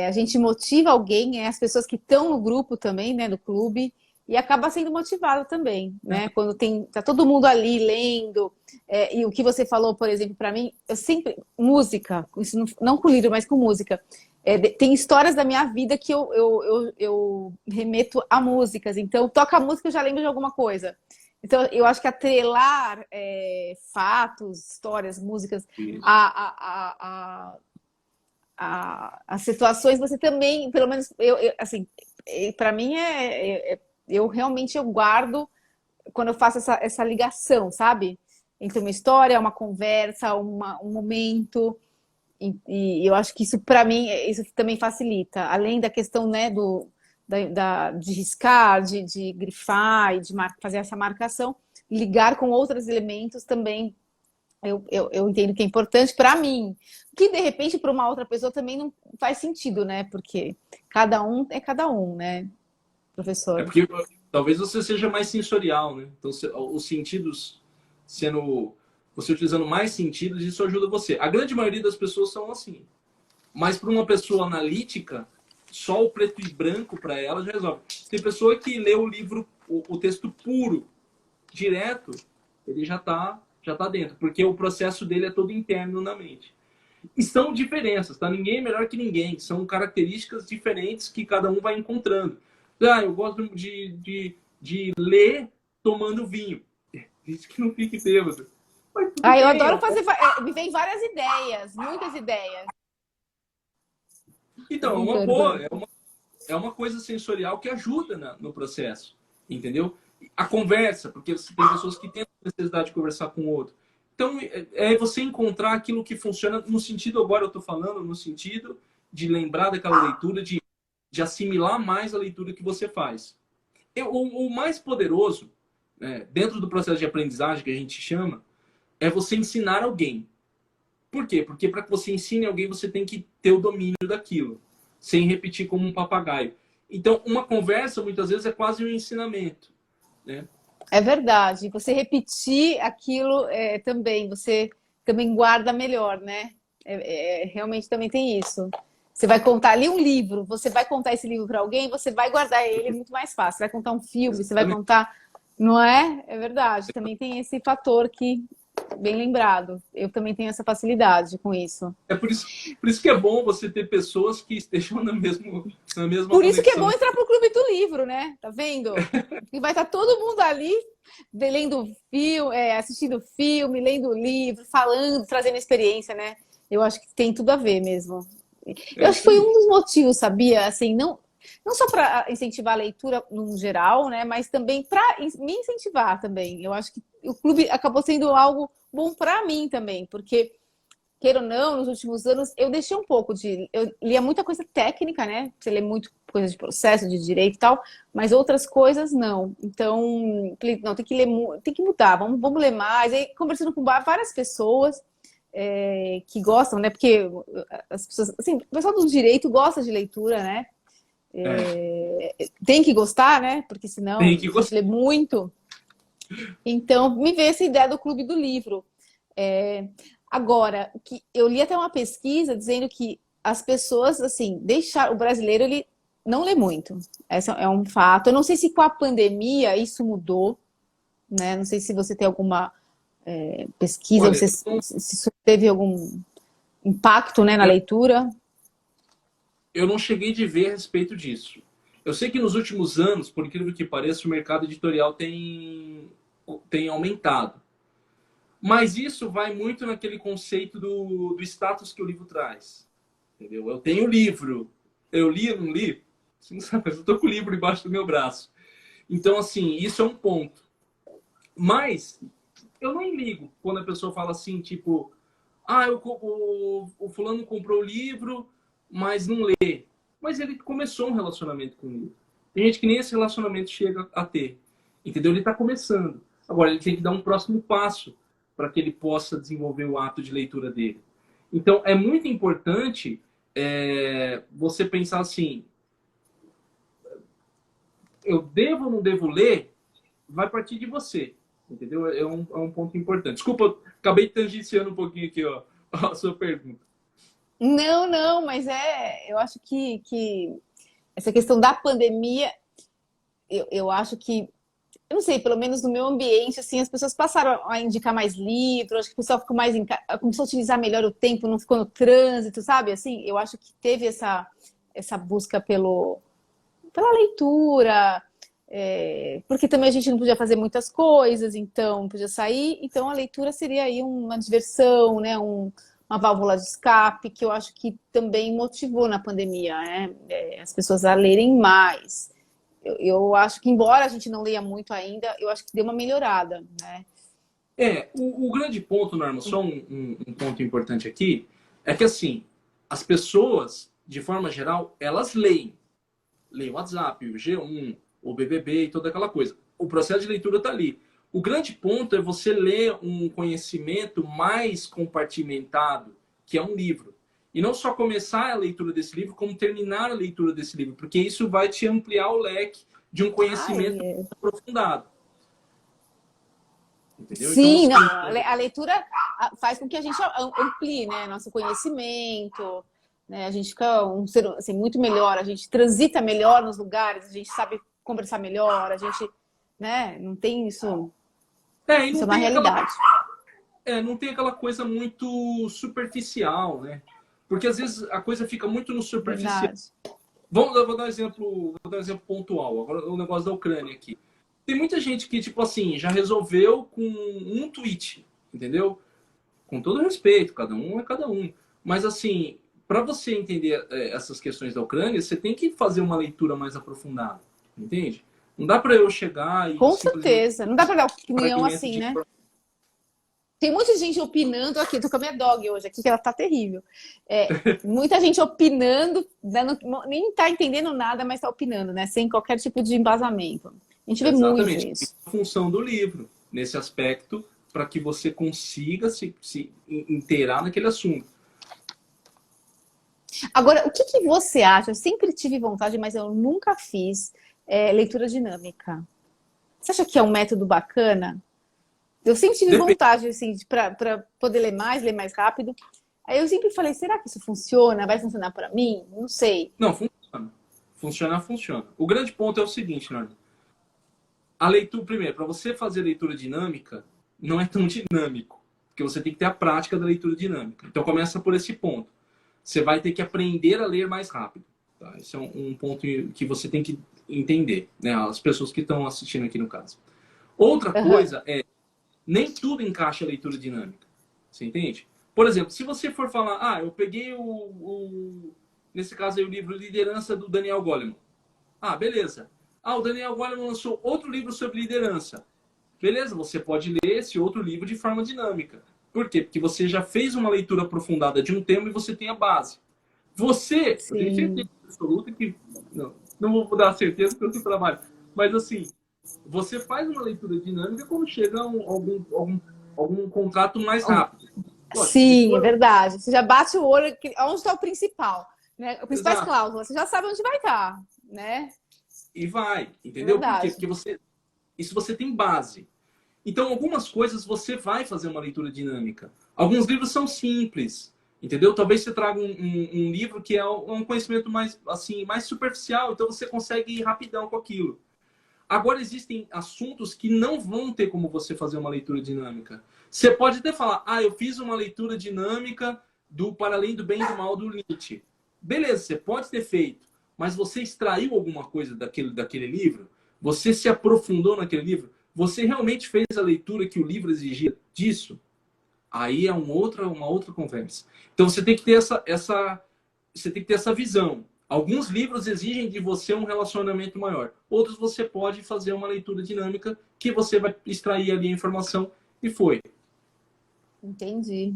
A: a gente motiva alguém, as pessoas que estão no grupo também, né, no clube, e acaba sendo motivada também, né? Quando tá todo mundo ali lendo, e o que você falou, por exemplo, para mim, eu sempre música, isso não com livro, mas com música. Tem histórias da minha vida que eu remeto a músicas. Então, toca a música, eu já lembro de alguma coisa. Então, eu acho que atrelar fatos, histórias, músicas as situações, você também, pelo menos, assim, para mim eu realmente eu guardo quando eu faço essa ligação, sabe? Entre uma história, uma conversa, um momento. E eu acho que isso, para mim, isso também facilita. Além da questão, né, de riscar, de grifar e de fazer essa marcação, ligar com outros elementos também eu entendo que é importante para mim. Que, de repente, para uma outra pessoa também não faz sentido, né? Porque cada um é cada um, né,
B: É
A: professor?
B: porque talvez você seja mais sensorial, né? Então, os sentidos sendo... Você utilizando mais sentidos, isso ajuda você. A grande maioria das pessoas são assim. Mas para uma pessoa analítica, só o preto e branco para ela já resolve. Tem pessoa que lê o livro, o texto puro, direto, ele já tá dentro, porque o processo dele é todo interno na mente. E são diferenças, tá? Ninguém é melhor que ninguém. São características diferentes que cada um vai encontrando. Eu gosto de ler tomando vinho. Isso que não fique bêbado. Mas tudo
A: Eu
B: bem.
A: adoro fazer. Me vem várias ideias, muitas ideias. Tô
B: Então,
A: brincando.
B: é uma coisa sensorial que ajuda no processo. Entendeu? A conversa, porque você tem pessoas que têm necessidade de conversar com o outro. Então, é você encontrar aquilo que funciona no sentido, agora eu estou falando, no sentido de lembrar daquela leitura, de assimilar mais a leitura que você faz. O mais poderoso, né, dentro do processo de aprendizagem que a gente chama, é você ensinar alguém. Por quê? Porque para que você ensine alguém, você tem que ter o domínio daquilo, sem repetir como um papagaio. Então, uma conversa, muitas vezes, é quase um ensinamento, né?
A: É verdade. Você repetir aquilo também, você também guarda melhor, né? Realmente também tem isso. Você vai contar ali um livro, você vai contar esse livro para alguém, você vai guardar ele muito mais fácil. Você vai contar um filme, você vai contar. Não é? É verdade. Também tem esse fator que, bem lembrado. Eu também tenho essa facilidade com isso.
B: É por isso que é bom você ter pessoas que estejam na mesma
A: Por isso que é
B: conexão.
A: bom entrar pro Clube do Livro, né? Tá vendo? E vai estar todo mundo ali lendo filme, assistindo filme, lendo livro, falando, trazendo experiência, né? Eu acho que tem tudo a ver mesmo. Eu acho que foi um dos motivos, sabia? Assim, não só para incentivar a leitura no geral, né? Mas também para me incentivar também. Eu acho que o clube acabou sendo algo bom para mim também, porque queira ou não, nos últimos anos, eu deixei um pouco de. Eu lia muita coisa técnica, né? Você lê muito coisa de processo, de direito e tal, mas outras coisas não. Então, não, tem que ler, tem que mudar, vamos ler mais. Aí, conversando com várias pessoas que gostam, né? Porque as pessoas, assim, o pessoal do direito gosta de leitura, né? Tem que gostar, né? Porque senão
B: Tem que
A: a gente lê muito. Então, me veio essa ideia do Clube do Livro. Agora, que eu li até uma pesquisa dizendo que as pessoas, assim, o brasileiro, ele não lê muito. Esse é um fato. Eu não sei se com a pandemia isso mudou, né? Não sei se você tem alguma pesquisa,
B: Olha,
A: se isso teve algum impacto, né, na leitura.
B: eu não cheguei de ver a respeito disso. Eu sei que nos últimos anos, por incrível que pareça, o mercado editorial tem aumentado. Mas isso vai muito naquele conceito do status que o livro traz. Entendeu? Eu tenho o livro. Eu li ou não li? Você não sabe, mas eu estou com o livro embaixo do meu braço. Então, assim, isso é um ponto. Mas eu não ligo quando a pessoa fala assim, tipo, o fulano comprou o livro, mas não lê. Mas ele começou um relacionamento com o livro. Tem gente que nem esse relacionamento chega a ter. Entendeu? Ele está começando. Agora, ele tem que dar um próximo passo para que ele possa desenvolver o ato de leitura dele. Então, é muito importante você pensar assim, eu devo ou não devo ler? Vai partir de você. Entendeu? É um ponto importante. Desculpa, acabei tangenciando um pouquinho aqui, ó, a sua pergunta.
A: Não, mas eu acho que essa questão da pandemia, eu acho que, eu não sei, pelo menos no meu ambiente, assim, as pessoas passaram a indicar mais livros, acho que o pessoal ficou mais começou a utilizar melhor o tempo, não ficou no trânsito, sabe? Assim, eu acho que teve essa busca pela leitura, porque também a gente não podia fazer muitas coisas, então não podia sair, então a leitura seria aí uma diversão, né? Uma válvula de escape, que eu acho que também motivou na pandemia, né? As pessoas a lerem mais. Eu acho que, embora a gente não leia muito ainda, eu acho que deu uma melhorada, né?
B: O grande ponto, Norma, só um ponto importante aqui, é que assim, as pessoas, de forma geral, elas leem. Leem o WhatsApp, o G1, o BBB e toda aquela coisa. O processo de leitura está ali. O grande ponto é você ler um conhecimento mais compartimentado, que é um livro. E não só começar a leitura desse livro, como terminar a leitura desse livro, porque isso vai te ampliar o leque de um conhecimento aprofundado. Entendeu?
A: Sim,
B: então,
A: não, a leitura faz com que a gente amplie, né, nosso conhecimento, né, a gente fica um ser assim, muito melhor, a gente transita melhor nos lugares, a gente sabe conversar melhor, a gente, né, não tem isso, isso é uma realidade.
B: Não tem aquela coisa muito superficial, né? Porque às vezes a coisa fica muito no superficial.
A: Verdade.
B: Vou dar um exemplo pontual. Agora o negócio da Ucrânia aqui. Tem muita gente que, tipo assim, já resolveu com um tweet, entendeu? Com todo respeito, cada um é cada um. Mas assim, para você entender essas questões da Ucrânia, você tem que fazer uma leitura mais aprofundada, entende? Não dá para eu chegar e
A: Com
B: simplesmente
A: certeza. Não dá para dar opinião
B: fragmento
A: assim,
B: de
A: né? Tem muita gente opinando aqui. Tô com a minha dog hoje aqui, que ela tá terrível. Muita gente opinando, nem tá entendendo nada, mas tá opinando, né? Sem qualquer tipo de embasamento. A gente vê muito
B: exatamente
A: isso.
B: a função do livro nesse aspecto para que você consiga se inteirar naquele assunto.
A: Agora, o que que você acha? Eu sempre tive vontade, mas eu nunca fiz leitura dinâmica. Você acha que é um método bacana? Eu sempre tive
B: Depende.
A: vontade, assim, para poder ler mais rápido. Aí eu sempre falei, será que isso funciona? Vai funcionar para mim? Não sei.
B: Não, funciona. Funcionar, funciona. O grande ponto é o seguinte, Norma. A leitura, primeiro, para você fazer leitura dinâmica, não é tão dinâmico, porque você tem que ter a prática da leitura dinâmica. Então começa por esse ponto. Você vai ter que aprender a ler mais rápido. Tá? Esse é um ponto que você tem que entender, né? As pessoas que estão assistindo aqui no caso. Outra
A: Aham.
B: coisa é, nem tudo encaixa a leitura dinâmica. Você entende? Por exemplo, se você for falar, eu peguei nesse caso aí, o livro Liderança do Daniel Goleman. Beleza. O Daniel Goleman lançou outro livro sobre liderança. Beleza, você pode ler esse outro livro de forma dinâmica. Por quê? Porque você já fez uma leitura aprofundada de um tema e você tem a base. Eu tenho certeza
A: Sim.
B: absoluta que. Não vou dar certeza porque eu tenho trabalho. Mas assim, você faz uma leitura dinâmica quando chega algum contrato mais rápido. Lógico, se
A: Sim, é
B: for.
A: verdade. Você já bate o olho, onde está o principal, né? As principais
B: Exato.
A: cláusulas, você já sabe onde vai estar, né?
B: E vai,
A: É
B: entendeu? Por quê?
A: verdade.
B: Porque isso você tem base. Então, algumas coisas você vai fazer uma leitura dinâmica. Alguns livros são simples, entendeu? Talvez você traga um livro que é um conhecimento mais, assim, mais superficial, então você consegue ir rapidão com aquilo. Agora, existem assuntos que não vão ter como você fazer uma leitura dinâmica. Você pode até falar, eu fiz uma leitura dinâmica do Para Além do Bem e do Mal do Nietzsche. Beleza, você pode ter feito, mas você extraiu alguma coisa daquele livro? Você se aprofundou naquele livro? Você realmente fez a leitura que o livro exigia disso? Aí é uma outra conversa. Então você tem que ter você tem que ter essa visão. Alguns livros exigem de você um relacionamento maior. Outros você pode fazer uma leitura dinâmica que você vai extrair ali a informação e foi.
A: Entendi.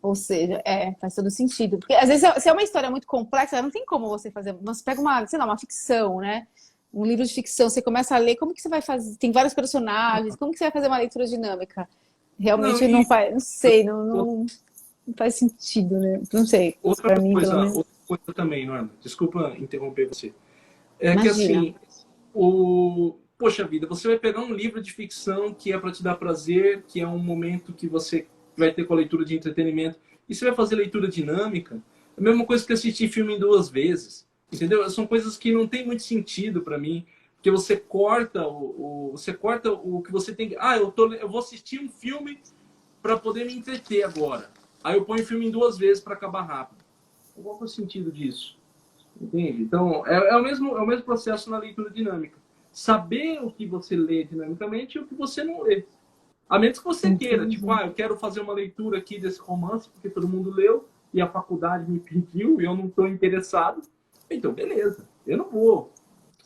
A: Ou seja, faz todo sentido. Porque às vezes, se é uma história muito complexa, não tem como você fazer. Você pega sei lá, uma ficção, né? Um livro de ficção, você começa a ler, como que você vai fazer? Tem vários personagens, como que você vai fazer uma leitura dinâmica?
B: Não,
A: Realmente não
B: e
A: faz, não sei, não faz sentido, né? Não sei.
B: outra
A: Para mim, pelo menos.
B: outra coisa também, Norma, desculpa interromper você. É que
A: Imagina.
B: assim, poxa vida, você vai pegar um livro de ficção que é para te dar prazer, que é um momento que você vai ter com a leitura de entretenimento, e você vai fazer leitura dinâmica, é a mesma coisa que assistir filme em duas vezes, entendeu? São coisas que não tem muito sentido para mim, porque você corta você corta o que você tem. Eu vou assistir um filme para poder me entreter agora. Aí eu ponho o filme em duas vezes para acabar rápido. Qual é o sentido disso? Entende? Então, é o mesmo processo na leitura dinâmica. Saber o que você lê dinamicamente e o que você não lê. A menos que você queira, tipo,
A: Entendi.
B: eu quero fazer uma leitura aqui desse romance porque todo mundo leu e a faculdade me pediu e eu não estou interessado. Então, beleza, eu não vou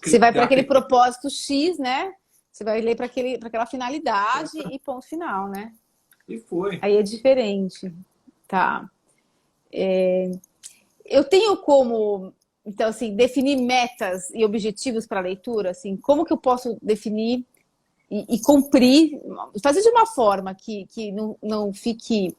A: Você vai para
B: dar
A: aquele
B: critério.
A: propósito X, né? Você vai ler para aquela finalidade e ponto final, né?
B: E foi.
A: Aí é diferente. Tá. Eu tenho como, então, assim, definir metas e objetivos para a leitura, assim, como que eu posso definir e cumprir, fazer de uma forma que não fique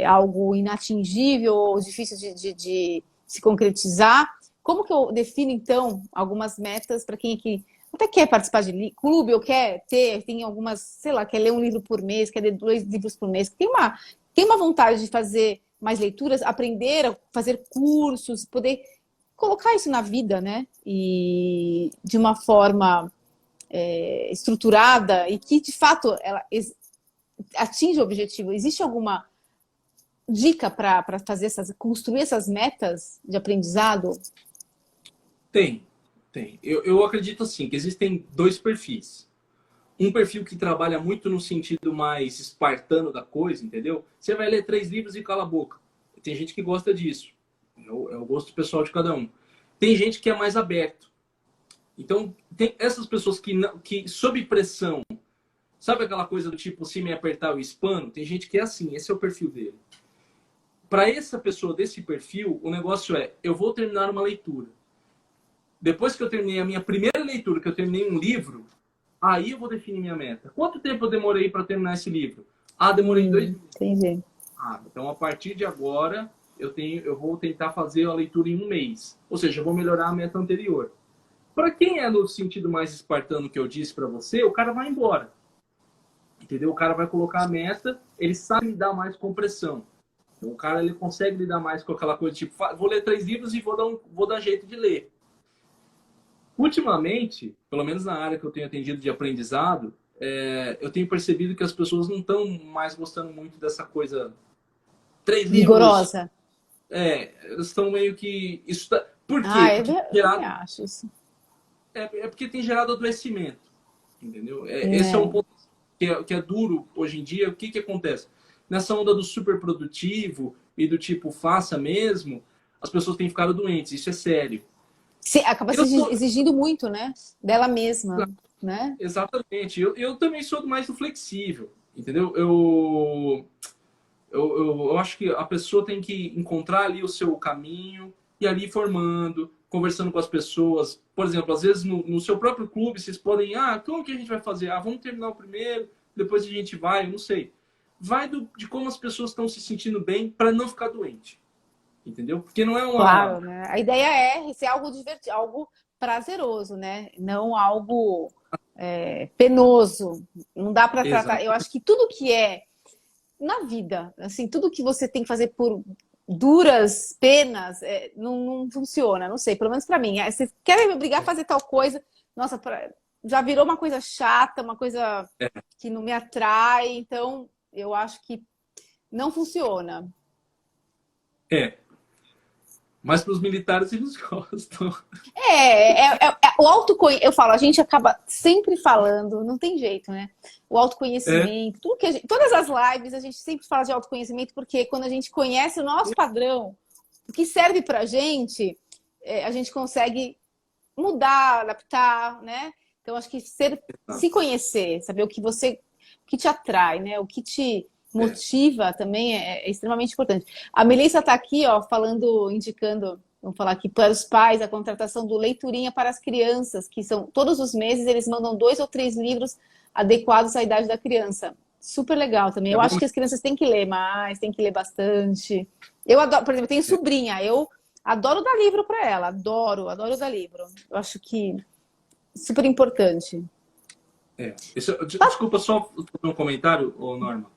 A: algo inatingível ou difícil de se concretizar. Como que eu defino, então, algumas metas para quem aqui até quer participar de clube ou tem algumas, sei lá, quer ler um livro por mês, quer ler 2 livros por mês, tem uma vontade de fazer mais leituras, aprender a fazer cursos, poder colocar isso na vida, né? E de uma forma estruturada e que, de fato, ela atinge o objetivo. Existe alguma dica para construir essas metas de aprendizado?
B: Tem, tem. Eu acredito assim, que existem dois perfis. Um perfil que trabalha muito no sentido mais espartano da coisa, entendeu? Você vai ler 3 livros e cala a boca. Tem gente que gosta disso. É o gosto pessoal de cada um. Tem gente que é mais aberto. Então, tem essas pessoas que sob pressão, sabe aquela coisa do tipo, se me apertar eu espano? Tem gente que é assim, esse é o perfil dele. Para essa pessoa desse perfil, o negócio é, eu vou terminar uma leitura. Depois que eu terminei a minha primeira leitura, que eu terminei um livro, aí eu vou definir minha meta. Quanto tempo eu demorei para terminar esse livro? Ah, demorei 2 meses.
A: Entendi.
B: Ah, então a partir de agora eu vou tentar fazer a leitura em 1 mês. Ou seja, eu vou melhorar a meta anterior. Para quem é no sentido mais espartano que eu disse para você, o cara vai embora. Entendeu? O cara vai colocar a meta, ele sabe lidar mais com pressão. Então, o cara ele consegue lidar mais com aquela coisa tipo, vou ler 3 livros e vou dar jeito de ler. Ultimamente, pelo menos na área que eu tenho atendido de aprendizado, eu tenho percebido que as pessoas não estão mais gostando muito dessa coisa 3 livros.
A: Rigorosa.
B: Eles estão meio que... Por quê?
A: Ah,
B: Porque
A: eu também acho isso.
B: porque tem gerado adoecimento. Entendeu? Esse é um ponto que é duro hoje em dia. O que acontece? Nessa onda do super produtivo e do tipo faça mesmo, as pessoas têm ficado doentes. Isso é sério.
A: Acaba se exigindo muito, né? Dela mesma, né?
B: Exatamente. Eu também sou mais do flexível, entendeu? Eu acho que a pessoa tem que encontrar ali o seu caminho e ali ir formando, conversando com as pessoas. Por exemplo, às vezes no seu próprio clube, vocês podem... como que a gente vai fazer? Vamos terminar o primeiro, depois a gente vai, eu não sei. Vai de como as pessoas estão se sentindo bem para não ficar doente. Entendeu? Porque não é uma...
A: Claro, né? A ideia é ser algo divertido, algo prazeroso, né? Não algo penoso. Não dá para tratar. Eu acho que tudo que é na vida, assim, tudo que você tem que fazer por duras penas, não funciona. Não sei, pelo menos para mim. Você quer me obrigar a fazer tal coisa? Nossa, já virou uma coisa chata, uma coisa que não me atrai. Então, eu acho que não funciona.
B: Mas para os militares eles gostam.
A: O autoconhecimento, eu falo, a gente acaba sempre falando, não tem jeito, né? O autoconhecimento, todas as lives a gente sempre fala de autoconhecimento, porque quando a gente conhece o nosso padrão, o que serve pra gente, a gente consegue mudar, adaptar, né? Então, acho que se conhecer, saber o que te atrai, né? O que te motiva também é extremamente importante. A Melissa está aqui, ó, indicando, vamos falar aqui, para os pais, a contratação do Leiturinha para as crianças, que são, todos os meses, eles mandam 2 ou 3 livros adequados à idade da criança. Super legal também. Eu acho que as crianças têm que ler mais, têm que ler bastante. Eu adoro, por exemplo, eu tenho sobrinha, eu adoro dar livro para ela, adoro dar livro. Eu acho que super importante.
B: Desculpa, só um comentário, Norma.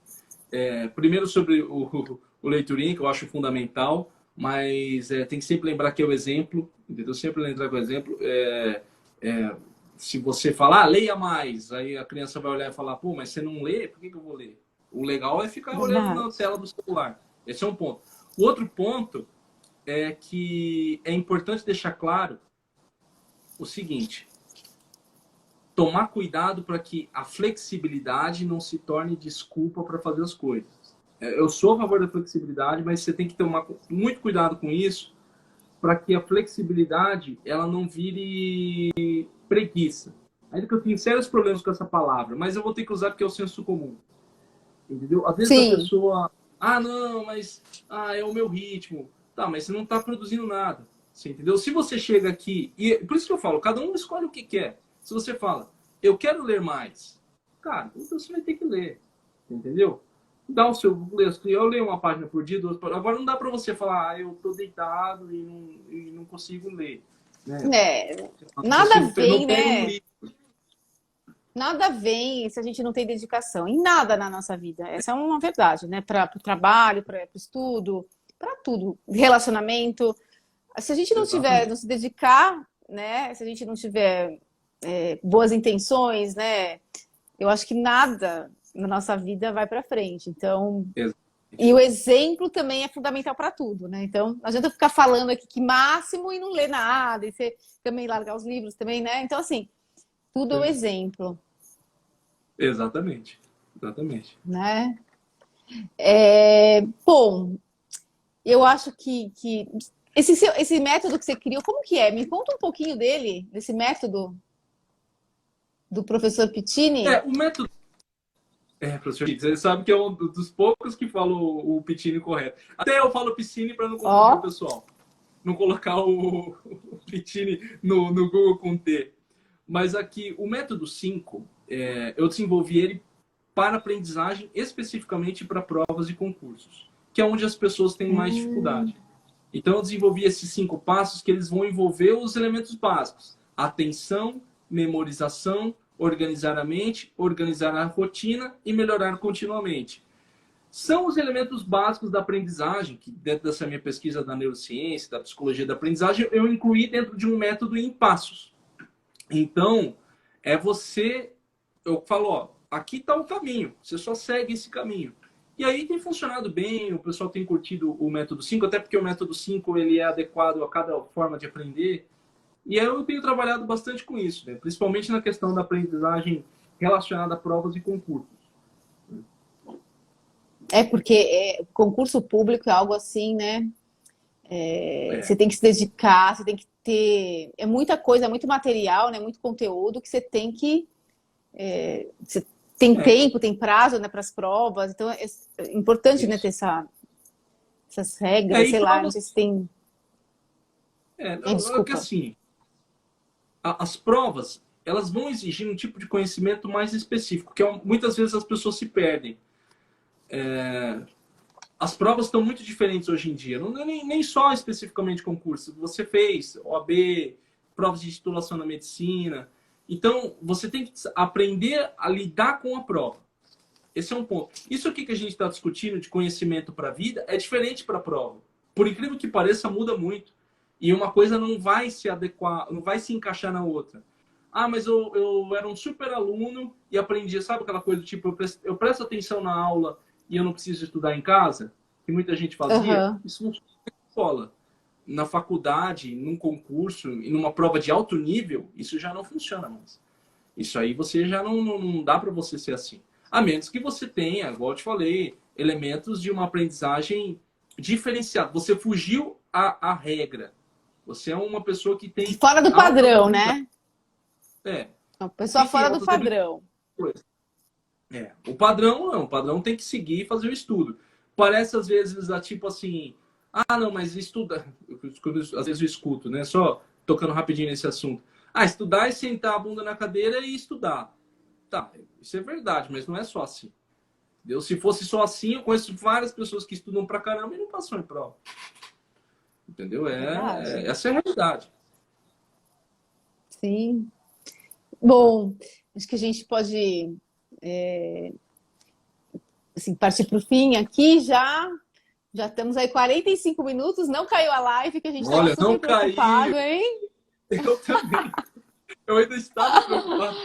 B: Primeiro sobre o Leiturinha, que eu acho fundamental, mas tem que sempre lembrar que é o exemplo, entendeu? Sempre lembrar que é o exemplo. Se você falar, leia mais, aí a criança vai olhar e falar, pô, mas você não lê, por que eu vou ler? O legal é ficar olhando na tela do celular. Esse é um ponto. O outro ponto é que é importante deixar claro o seguinte: tomar cuidado para que a flexibilidade não se torne desculpa para fazer as coisas. Eu sou a favor da flexibilidade, mas você tem que tomar muito cuidado com isso para que a flexibilidade ela não vire preguiça. Ainda que eu tenho sérios problemas com essa palavra, mas eu vou ter que usar porque é o senso comum. Entendeu? Às vezes a pessoa... não, mas é o meu ritmo. Tá, mas você não está produzindo nada. Você entendeu? Se você chega aqui... E por isso que eu falo, cada um escolhe o que quer. Se você fala, eu quero ler mais, cara, então você vai ter que ler, entendeu? Dá o seu... Eu leio uma página por dia, 2 páginas. Agora não dá para você falar, eu tô deitado e não consigo ler. Né?
A: Nada vem, né? Nada vem se a gente não tem dedicação em nada na nossa vida. Essa é uma verdade, né? Para o trabalho, para o estudo, para tudo. Relacionamento. Se a gente não se dedicar, né? Se a gente não tiver boas intenções, né? Eu acho que nada na nossa vida vai para frente. Então, e o exemplo também é fundamental para tudo, né? Então, não adianta ficar falando aqui que máximo e não ler nada, e você também largar os livros também, né? Então, assim, tudo é o exemplo.
B: Exatamente.
A: Né? Bom, eu acho que Esse método que você criou, como que é? Me conta um pouquinho dele, desse método do professor Pittini.
B: O método. Professor Chico, você sabe que é um dos poucos que fala o Pittini correto. Até eu falo Piscine para não confundir o
A: Ó,
B: pessoal. Não colocar o Pittini no Google com T. Mas aqui, o método 5, eu desenvolvi ele para aprendizagem, especificamente para provas e concursos, que é onde as pessoas têm mais dificuldade. Então, eu desenvolvi esses 5 passos que eles vão envolver os elementos básicos: atenção, memorização, organizar a mente, organizar a rotina e melhorar continuamente. São os elementos básicos da aprendizagem, que dentro dessa minha pesquisa da neurociência, da psicologia da aprendizagem, eu incluí dentro de um método em passos. Então, eu falo, ó, aqui está o caminho, você só segue esse caminho. E aí tem funcionado bem, o pessoal tem curtido o método 5, até porque o método 5 ele é adequado a cada forma de aprender. E eu tenho trabalhado bastante com isso, né? Principalmente na questão da aprendizagem relacionada a provas e concursos.
A: Porque concurso público é algo assim, né? Você tem que se dedicar, você tem que ter. É muita coisa, é muito material, né? Muito conteúdo que você tem que. Você tem tempo, tem prazo, né, para as provas. Então é importante, né, ter essas regras, sei lá, não sei se tem.
B: É que
A: Desculpa.
B: assim, as provas, elas vão exigir um tipo de conhecimento mais específico, que muitas vezes as pessoas se perdem. As provas estão muito diferentes hoje em dia. Não é nem só especificamente concurso. Você fez OAB, provas de titulação na medicina. Então, você tem que aprender a lidar com a prova. Esse é um ponto. Isso aqui que a gente está discutindo de conhecimento para a vida é diferente para a prova. Por incrível que pareça, muda muito. E uma coisa não vai se adequar, não vai se encaixar na outra. Ah, mas eu era um super aluno e aprendi, sabe aquela coisa do tipo, eu presto atenção na aula e eu não preciso estudar em casa? Que muita gente fazia.
A: Uhum.
B: Isso não funciona na escola. Na faculdade, num concurso e numa prova de alto nível, isso já não funciona mais. Isso aí você já não dá para você ser assim. A menos que você tenha, igual eu te falei, elementos de uma aprendizagem diferenciada. Você fugiu à regra. Você é uma pessoa que tem
A: Fora do padrão, né? Uma pessoa
B: Quem tem
A: fora do
B: altas
A: padrão.
B: habilidades. O padrão não. O padrão tem que seguir e fazer o estudo. Parece às vezes tipo assim, não, mas estuda. Às vezes eu escuto, né? Só tocando rapidinho nesse assunto. Estudar é sentar a bunda na cadeira e estudar. Tá, isso é verdade, mas não é só assim. Entendeu? Se fosse só assim, eu conheço várias pessoas que estudam pra caramba e não passam em prova. Entendeu? Essa é a realidade.
A: Sim. Bom, acho que a gente pode assim, partir para o fim aqui já. Já estamos aí 45 minutos, não caiu a live, que a gente estava
B: Olha,
A: super
B: não
A: preocupado,
B: caiu.
A: hein?
B: Eu também. Eu ainda estava preocupado.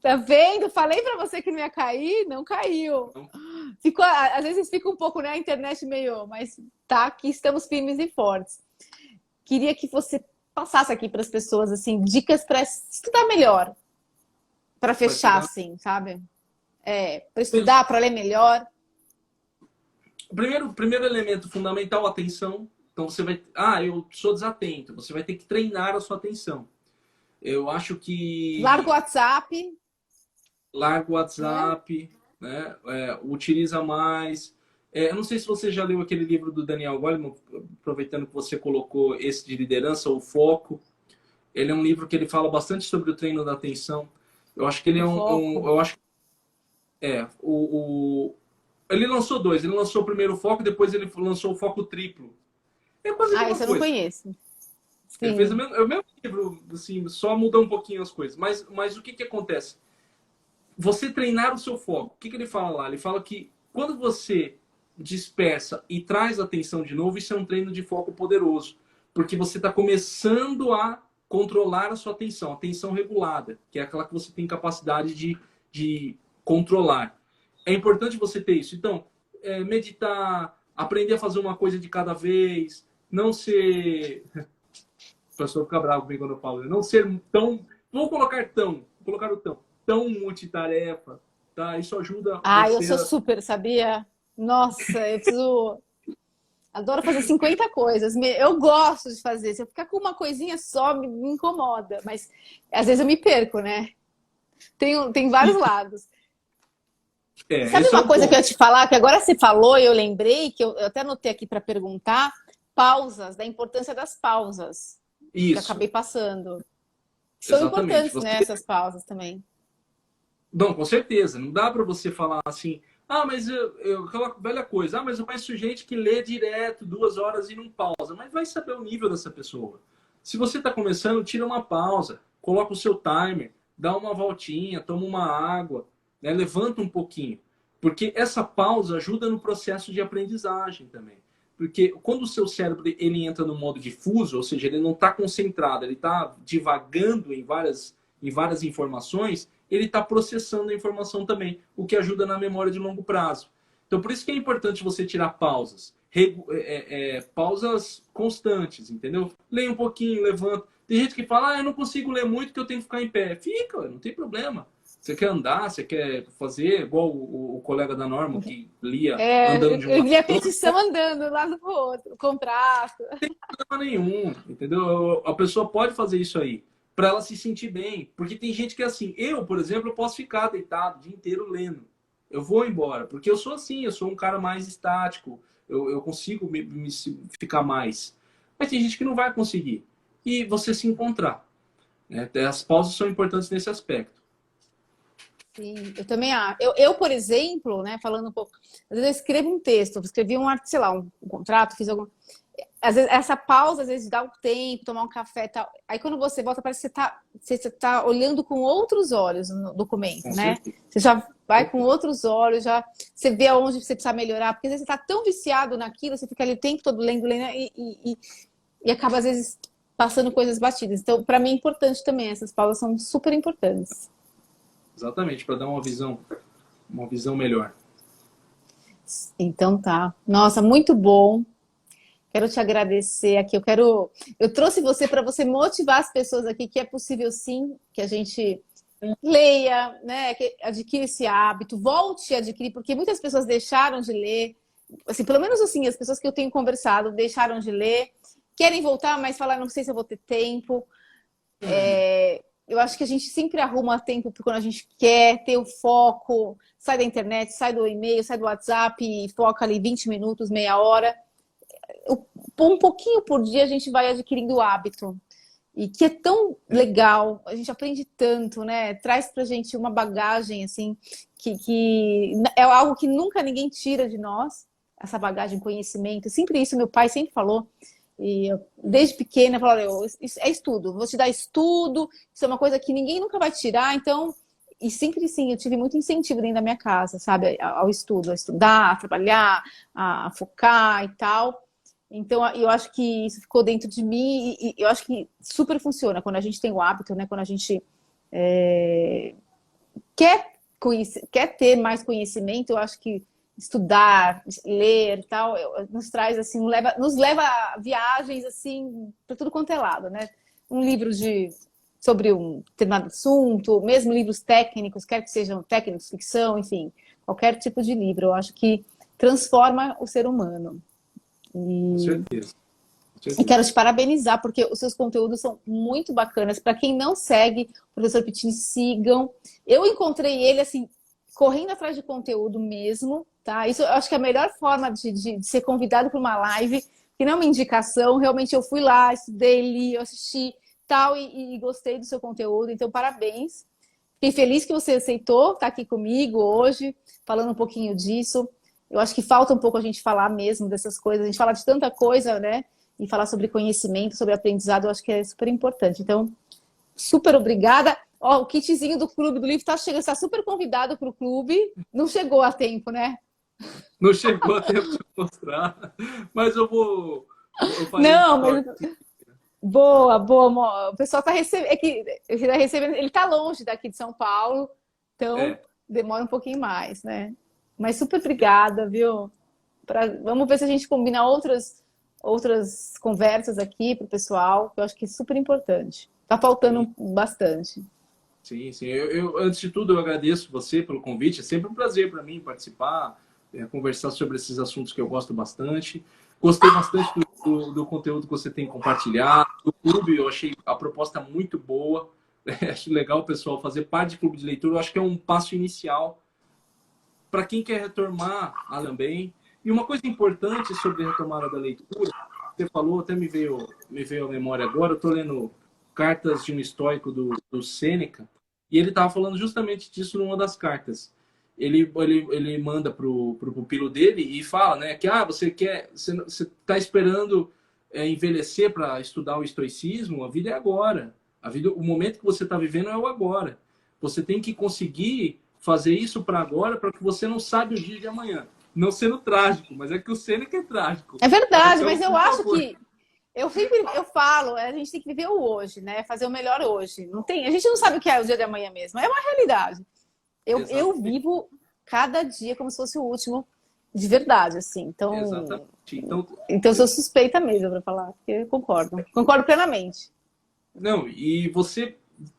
A: Tá vendo? Falei para você que não ia cair, não caiu. Ficou, às vezes fica um pouco, né, a internet meio, mas tá aqui, estamos firmes e fortes. Queria que você passasse aqui para as pessoas assim dicas para estudar melhor, para fechar assim, sabe? Para estudar, para ler melhor.
B: Primeiro elemento fundamental, atenção. Então você vai, eu sou desatento. Você vai ter que treinar a sua atenção. Eu acho que
A: Larga o WhatsApp.
B: Larga o WhatsApp, né? Utiliza mais. Eu não sei se você já leu aquele livro do Daniel Goleman, aproveitando que você colocou esse de liderança, o Foco. Ele é um livro que ele fala bastante sobre o treino da atenção. Eu acho que ele é eu acho ele lançou 2. Ele lançou o primeiro Foco, depois ele lançou o Foco Triplo. É quase a mesma
A: Esse eu
B: coisa.
A: não conheço.
B: Ele fez o mesmo livro, assim, só mudou um pouquinho as coisas. Mas o que acontece? Você treinar o seu foco. O que ele fala lá? Ele fala que quando você dispersa e traz atenção de novo, isso é um treino de foco poderoso. Porque você está começando a controlar a sua atenção regulada, que é aquela que você tem capacidade de controlar. É importante você ter isso. Então, meditar, aprender a fazer uma coisa de cada vez, não ser... O pessoal fica bravo comigo quando eu falo. Não ser tão... Vou colocar o tão multitarefa, tá? Isso ajuda
A: eu
B: você
A: sou super, sabia? Nossa, eu preciso... Adoro fazer 50 coisas. Eu gosto de fazer. Se eu ficar com uma coisinha só, me incomoda. Mas às vezes eu me perco, né? Tem vários lados. Sabe
B: Esse é
A: uma
B: o
A: coisa que eu
B: ponto.
A: ia te falar, que agora você falou e eu lembrei, que eu até anotei aqui para perguntar, pausas, da importância das pausas, que eu
B: Isso,
A: acabei passando. São
B: exatamente.
A: importantes,
B: Você
A: né, essas pausas também.
B: Não, com certeza. Não dá para você falar assim, ah, mas aquela velha coisa, ah, mas eu conheço gente que lê direto 2 horas e não pausa. Mas vai saber o nível dessa pessoa. Se você está começando, tira uma pausa, coloca o seu timer, dá uma voltinha, toma uma água, né, levanta um pouquinho. Porque essa pausa ajuda no processo de aprendizagem também. Porque quando o seu cérebro ele entra no modo difuso, ou seja, ele não está concentrado, ele está divagando em várias informações, ele está processando a informação também, o que ajuda na memória de longo prazo. Então, por isso que é importante você tirar pausas, pausas constantes, entendeu? Leia um pouquinho, levanta. Tem gente que fala, eu não consigo ler muito porque eu tenho que ficar em pé. Fica, não tem problema. Você quer andar, você quer fazer, igual o colega da Norma que lia andando de um
A: Eu
B: lado
A: li a
B: para o outro,
A: petição andando de um lado para o outro, contrato.
B: problema nenhum, entendeu? A pessoa pode fazer isso aí para ela se sentir bem, porque tem gente que é assim. Eu, por exemplo, eu posso ficar deitado o dia inteiro lendo. Eu vou embora, porque eu sou assim, eu sou um cara mais estático, eu consigo ficar mais. Mas tem gente que não vai conseguir. E você se encontrar, né? As pausas são importantes nesse aspecto.
A: Sim, eu também acho. Por exemplo, né, falando um pouco, às vezes eu escrevo um texto, eu escrevi sei lá, um contrato, fiz algum. Às vezes, essa pausa, às vezes, dá um tempo, tomar um café e tal. Aí quando você volta, parece que você tá olhando com outros olhos no documento,
B: Com
A: né?
B: certeza.
A: Você já vai com outros olhos, já você vê aonde você precisa melhorar, porque às vezes você está tão viciado naquilo, você fica ali o tempo todo lendo, lendo, e acaba, às vezes, passando coisas batidas. Então, para mim, é importante também, essas pausas são super importantes.
B: Exatamente, para dar uma visão melhor.
A: Então tá. Nossa, muito bom. Quero te agradecer aqui. Eu trouxe você para você motivar as pessoas aqui que é possível sim que a gente leia, né? Que adquira esse hábito, volte a adquirir, porque muitas pessoas deixaram de ler. Assim, pelo menos assim, as pessoas que eu tenho conversado deixaram de ler, querem voltar, mas falaram, não sei se eu vou ter tempo. Eu acho que a gente sempre arruma tempo quando a gente quer ter o foco, sai da internet, sai do e-mail, sai do WhatsApp e foca ali 20 minutos, meia hora. Um pouquinho por dia a gente vai adquirindo o hábito. E que é tão legal, a gente aprende tanto, né? Traz pra gente uma bagagem, assim, que é algo que nunca ninguém tira de nós, essa bagagem, conhecimento. Sempre isso, meu pai sempre falou. E eu, desde pequena, eu falava, isso é estudo, vou te dar estudo, isso é uma coisa que ninguém nunca vai tirar, então. E sempre sim, eu tive muito incentivo dentro da minha casa, sabe, ao estudo, a estudar, a trabalhar, a focar e tal. Então, eu acho que isso ficou dentro de mim e eu acho que super funciona quando a gente tem o hábito, né? Quando a gente quer ter mais conhecimento, eu acho que estudar, ler e tal, nos traz assim, nos leva a viagens assim para tudo quanto é lado, né? Um livro sobre um determinado assunto, mesmo livros técnicos, quer que sejam técnicos, ficção, enfim, qualquer tipo de livro, eu acho que transforma o ser humano.
B: Com
A: E
B: certeza. Com
A: e
B: certeza.
A: quero te parabenizar, porque os seus conteúdos são muito bacanas. Para quem não segue o professor Pittini, sigam. Eu encontrei ele, assim, correndo atrás de conteúdo mesmo, tá? Isso eu acho que é a melhor forma de ser convidado para uma live, que não é uma indicação. Realmente eu fui lá, estudei, li, eu assisti tal, e gostei do seu conteúdo. Então, parabéns. Fiquei feliz que você aceitou estar aqui comigo hoje, falando um pouquinho disso. Eu acho que falta um pouco a gente falar mesmo dessas coisas. A gente fala de tanta coisa, né? E falar sobre conhecimento, sobre aprendizado, eu acho que é super importante. Então, super obrigada. Ó, o kitzinho do Clube do Livro está chegando, está super convidado para o clube. Não chegou a tempo, né?
B: Não chegou a tempo de mostrar, mas eu farei um
A: Não,
B: story.
A: mas boa, boa. O pessoal está recebendo, tá recebendo, ele está longe daqui de São Paulo, então
B: É,
A: demora um pouquinho mais, né? Mas super obrigada, viu? Vamos ver se a gente combina outras conversas aqui para o pessoal, que eu acho que é super importante. Está
B: sim,
A: faltando bastante.
B: sim, sim. Antes de tudo, eu agradeço você pelo convite. É sempre um prazer para mim participar, conversar sobre esses assuntos que eu gosto bastante. Gostei bastante do conteúdo que você tem compartilhado. Do clube, eu achei a proposta muito boa. Acho legal o pessoal fazer parte de clube de leitura. Eu acho que é um passo inicial para quem quer retomar também. E uma coisa importante sobre a retomada da leitura, você falou, até me veio à memória agora, eu estou lendo Cartas de um Estoico do Sêneca, e ele estava falando justamente disso numa das cartas. Ele manda pro pupilo dele e fala, né, que você está esperando envelhecer para estudar o estoicismo, a vida é agora. O momento que você está vivendo é o agora. Você tem que conseguir fazer isso para agora, para que você não sabe o dia de amanhã. Não sendo trágico, mas é que o Sêneca é trágico.
A: É verdade, mas eu acho que eu falo, a gente tem que viver o hoje, né? Fazer o melhor hoje. A gente não sabe o que é o dia de amanhã mesmo. É uma realidade. Eu vivo cada dia como se fosse o último de verdade, assim. Então, eu sou suspeita mesmo para falar, porque eu concordo plenamente.
B: Não, e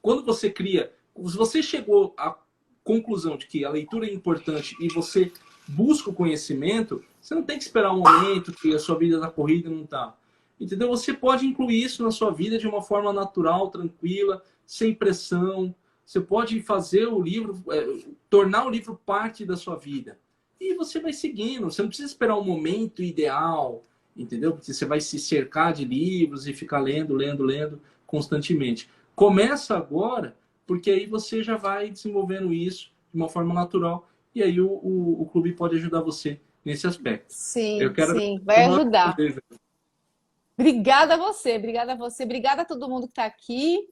B: quando você cria, se você chegou à conclusão de que a leitura é importante e você busca o conhecimento, você não tem que esperar um momento que a sua vida está corrida e não está. Entendeu? Você pode incluir isso na sua vida de uma forma natural, tranquila, sem pressão. Você pode fazer o livro, tornar o livro parte da sua vida. E você vai seguindo. Você não precisa esperar um momento ideal, entendeu? Porque você vai se cercar de livros e ficar lendo constantemente. Começa agora, porque aí você já vai desenvolvendo isso de uma forma natural. E aí o clube pode ajudar você nesse aspecto.
A: Sim, vai ajudar. Obrigada a você, obrigada a todo mundo que está aqui.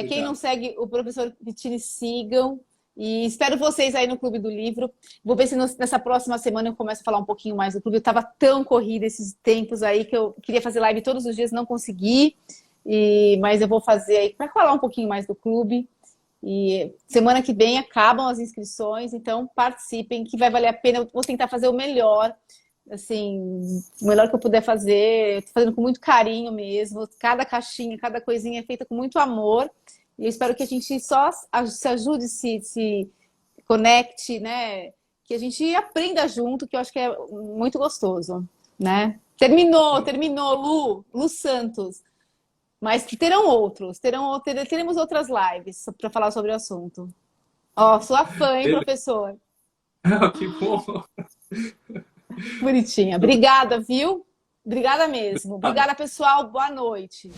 A: Quem não segue o professor Pittini, sigam. E espero vocês aí no Clube do Livro. Vou ver se nessa próxima semana eu começo a falar um pouquinho mais do clube. Eu estava tão corrida esses tempos aí que eu queria fazer live todos os dias, não consegui. Mas eu vou fazer aí para falar um pouquinho mais do clube. E semana que vem acabam as inscrições, então participem, que vai valer a pena. Eu vou tentar fazer o melhor, assim, o melhor que eu puder fazer. Eu tô fazendo com muito carinho mesmo. Cada caixinha, cada coisinha é feita com muito amor. E eu espero que a gente só se ajude, se conecte, né? Que a gente aprenda junto, que eu acho que é muito gostoso, né? Terminou, Lu Santos. Mas terão outros, teremos outras lives para falar sobre o assunto. Sua fã, hein, professor?
B: Que bom!
A: Bonitinha. Obrigada, viu? Obrigada mesmo. Obrigada, pessoal. Boa noite.